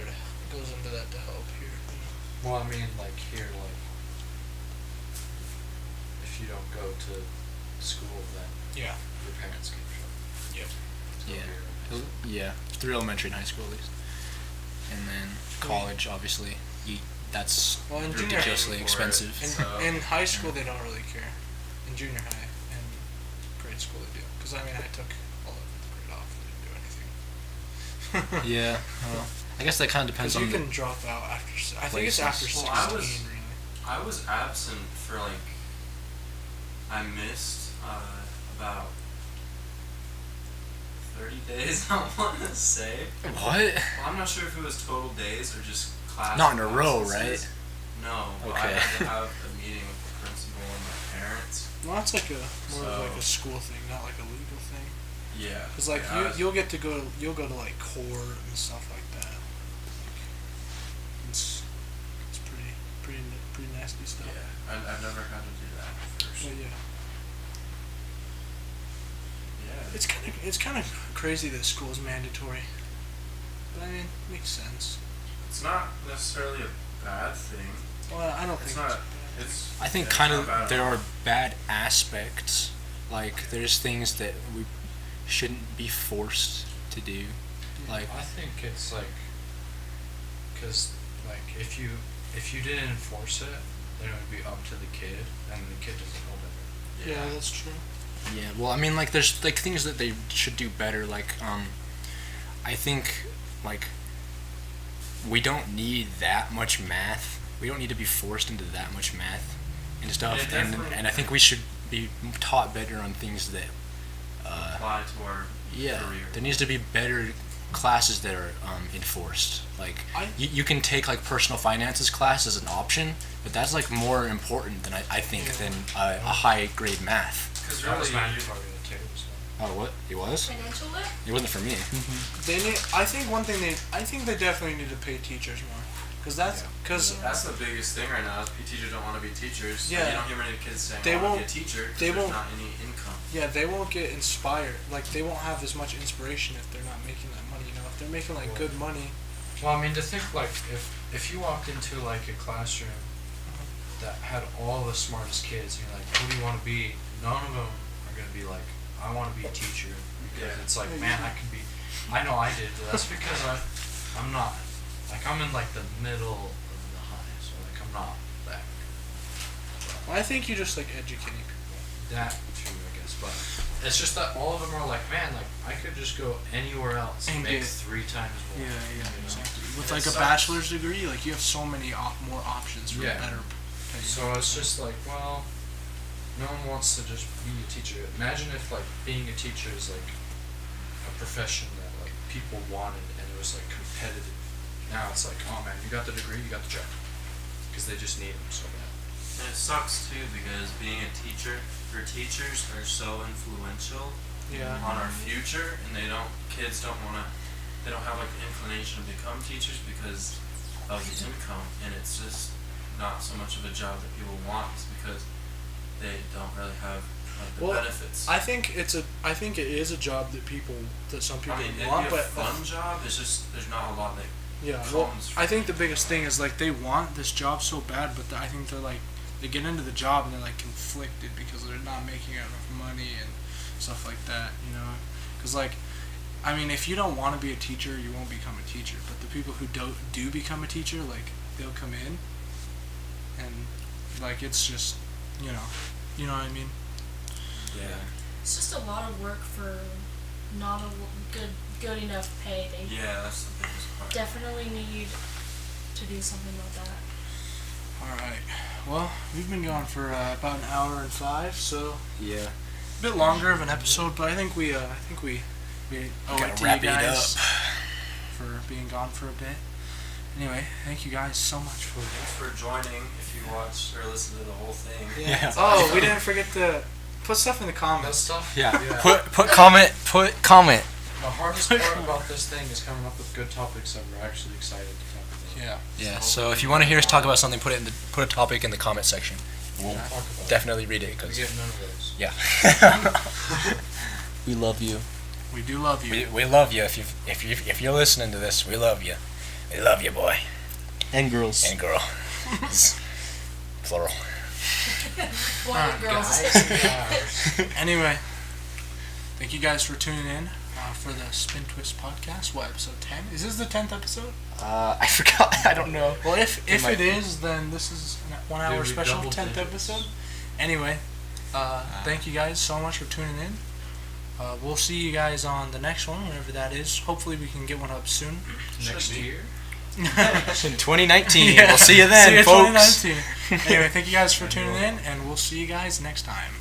Speaker 1: that to help here. You know?
Speaker 3: Well, I mean, like here, like if you don't go to school, then
Speaker 1: Yeah.
Speaker 3: your parents get in trouble.
Speaker 1: Yep.
Speaker 3: So
Speaker 2: Yeah.
Speaker 3: here,
Speaker 2: Yeah, through elementary and high school at least, and then college, obviously. That's
Speaker 1: Well, in junior
Speaker 2: ridiculously
Speaker 3: high,
Speaker 2: expensive.
Speaker 1: In high school, they don't really care. In junior high and grade school, they do. Because, I mean, I took all of the grade off. I didn't do anything.
Speaker 2: Yeah. Well, I guess that kind of depends
Speaker 1: Because you
Speaker 2: on
Speaker 1: can drop out after. I think it's
Speaker 2: places.
Speaker 1: after
Speaker 5: Well,
Speaker 1: 16, really.
Speaker 5: I was absent for like, I missed about 30 days, I want to say.
Speaker 2: what?
Speaker 5: Well, I'm not sure if it was total days or just class.
Speaker 2: Not in a row,
Speaker 5: absences.
Speaker 2: right?
Speaker 5: No, but I
Speaker 2: Okay.
Speaker 5: had to have a meeting with the principal and my parents.
Speaker 1: Well, that's like more of like
Speaker 5: So-
Speaker 1: a school thing, not like a legal thing.
Speaker 5: Yeah.
Speaker 1: Because like
Speaker 5: yeah, I was-
Speaker 1: you'll go to like court and stuff like that. Like, it's pretty nasty stuff.
Speaker 5: Yeah, I've never had to do that first.
Speaker 1: But yeah,
Speaker 5: Yeah.
Speaker 1: it's kind of crazy that school's mandatory. But I mean, it makes sense.
Speaker 5: It's not necessarily a bad thing.
Speaker 1: Well, I don't
Speaker 5: It's
Speaker 1: think
Speaker 5: not.
Speaker 1: it's bad.
Speaker 5: It's.
Speaker 2: I think
Speaker 5: yeah, it's
Speaker 2: kind
Speaker 5: not
Speaker 2: of
Speaker 5: bad at
Speaker 2: there
Speaker 5: all.
Speaker 2: are bad aspects. Like there's things that we shouldn't be forced to do. Like
Speaker 3: I think it's like, cause like if you didn't enforce it, then it would be up to the kid, and the kid doesn't know better.
Speaker 1: Yeah, that's true.
Speaker 2: Yeah, well, I mean, like, there's, like, things that they should do better, like, I think, like, we don't need that much math. We don't need to be forced into that much math and stuff, and I think we should be taught better on things that,
Speaker 5: apply to our career.
Speaker 2: there needs to be better classes that are enforced. Like, you can take, like, personal finances class as an option, but that's, like, more important than I think than a high grade math.
Speaker 3: Because really, mandatory too. So.
Speaker 2: Oh, what? It was?
Speaker 6: Financial lit?
Speaker 2: It wasn't for me.
Speaker 1: They need. I think they definitely need to pay teachers more, because that's
Speaker 5: the biggest thing right now is teachers don't want to be teachers.
Speaker 1: Yeah.
Speaker 5: So you don't hear many kids saying,
Speaker 1: They
Speaker 5: I want to
Speaker 1: won't-
Speaker 5: be a teacher, because
Speaker 1: they
Speaker 5: there's
Speaker 1: won't-
Speaker 5: not any income.
Speaker 1: Yeah, they won't get inspired. Like, they won't have as much inspiration if they're not making that money. You know, if they're making like good money.
Speaker 3: Well, I mean, to think like if you walked into like a classroom that had all the smartest kids, and you're like, who do you want to be? None of them are gonna be like, I want to be a teacher, because it's like, man, I can be. I know I did, but that's because I'm not, like, I'm in like the middle of the high, so like I'm not that.
Speaker 1: I think you just like educating people.
Speaker 3: That too, I guess, but it's just that all of them are like, man, like I could just go anywhere else and
Speaker 1: And
Speaker 3: make
Speaker 1: get-
Speaker 3: 3 times more.
Speaker 1: Yeah,
Speaker 3: you know?
Speaker 1: exactly. With
Speaker 3: And
Speaker 1: like
Speaker 3: it
Speaker 1: a
Speaker 3: sucks.
Speaker 1: bachelor's degree, like you have so many more options for
Speaker 3: Yeah.
Speaker 1: better.
Speaker 3: So it's just like, well, no one wants to just be a teacher. Imagine if like being a teacher is like a profession that like people wanted and it was like competitive. Now it's like, oh man, you got the degree, you got the job, because they just need them so bad.
Speaker 5: And it sucks too, because being a teacher, your teachers are so influential
Speaker 1: Yeah.
Speaker 5: on our future, and kids don't want to, they don't have like the inclination to become teachers because of the income, and it's just not so much of a job that people want, it's because they don't really have like the benefits.
Speaker 1: I think it is a job that some people
Speaker 5: I mean, it'd
Speaker 1: want,
Speaker 5: be a
Speaker 1: but
Speaker 5: fun job. It's just there's not a lot that
Speaker 1: yeah.
Speaker 5: comes
Speaker 1: Well,
Speaker 5: from
Speaker 1: I think the biggest thing is like they want this job so bad, but I think they're like they get into the job and they're like conflicted because they're not making enough money and stuff like that. You know, because like. I mean, if you don't want to be a teacher, you won't become a teacher. But the people who do become a teacher, like they'll come in, and like it's just, you know what I mean.
Speaker 5: Yeah.
Speaker 6: It's just a lot of work for not a good enough pay. They
Speaker 5: Yeah, that's the biggest part.
Speaker 6: definitely need to do something about that.
Speaker 1: All right. Well, we've been going for about an hour and 5, so
Speaker 2: Yeah.
Speaker 1: a bit longer of an episode, but I think we owe
Speaker 2: Gotta
Speaker 1: it to
Speaker 2: wrap
Speaker 1: you
Speaker 2: it
Speaker 1: guys
Speaker 2: up.
Speaker 1: for being gone for a bit. Anyway, thank you guys so much for
Speaker 5: Thanks for joining. If you watched or listened to the whole thing.
Speaker 2: Yeah.
Speaker 1: Oh, we didn't forget to put stuff in the
Speaker 3: That
Speaker 1: comments.
Speaker 3: stuff.
Speaker 2: Yeah.
Speaker 3: Yeah.
Speaker 2: Put comment.
Speaker 3: The hardest part about this thing is coming up with good topics that we're actually excited to talk about.
Speaker 1: Yeah.
Speaker 2: Yeah. So if you want to hear us talk about something, put a topic in the comment section. We'll
Speaker 3: Talk about it.
Speaker 2: definitely read it
Speaker 3: We
Speaker 2: because
Speaker 3: get none of those.
Speaker 2: yeah.
Speaker 7: We love you.
Speaker 1: We do love you.
Speaker 2: we love you if you're listening to this. We love you. We love you, boy
Speaker 7: And girls.
Speaker 2: and girl. Plural.
Speaker 6: Boy and girls.
Speaker 1: Anyway, thank you guys for tuning in for the Spintwist podcast. What, episode 10? Is this the 10th episode?
Speaker 2: I forgot. I don't know.
Speaker 1: Well, if
Speaker 2: might
Speaker 1: it
Speaker 2: be.
Speaker 1: is, then this is a 1 hour
Speaker 3: Dude, we
Speaker 1: special
Speaker 3: double
Speaker 1: 10th
Speaker 3: digits.
Speaker 1: episode. Anyway, thank you guys so much for tuning in. We'll see you guys on the next one, whenever that is. Hopefully we can get one up soon.
Speaker 3: Next year.
Speaker 2: In 2019.
Speaker 1: Yeah.
Speaker 2: We'll see you then,
Speaker 1: See you
Speaker 2: folks.
Speaker 1: 2019. Anyway, thank you guys for tuning in, and we'll see you guys next time.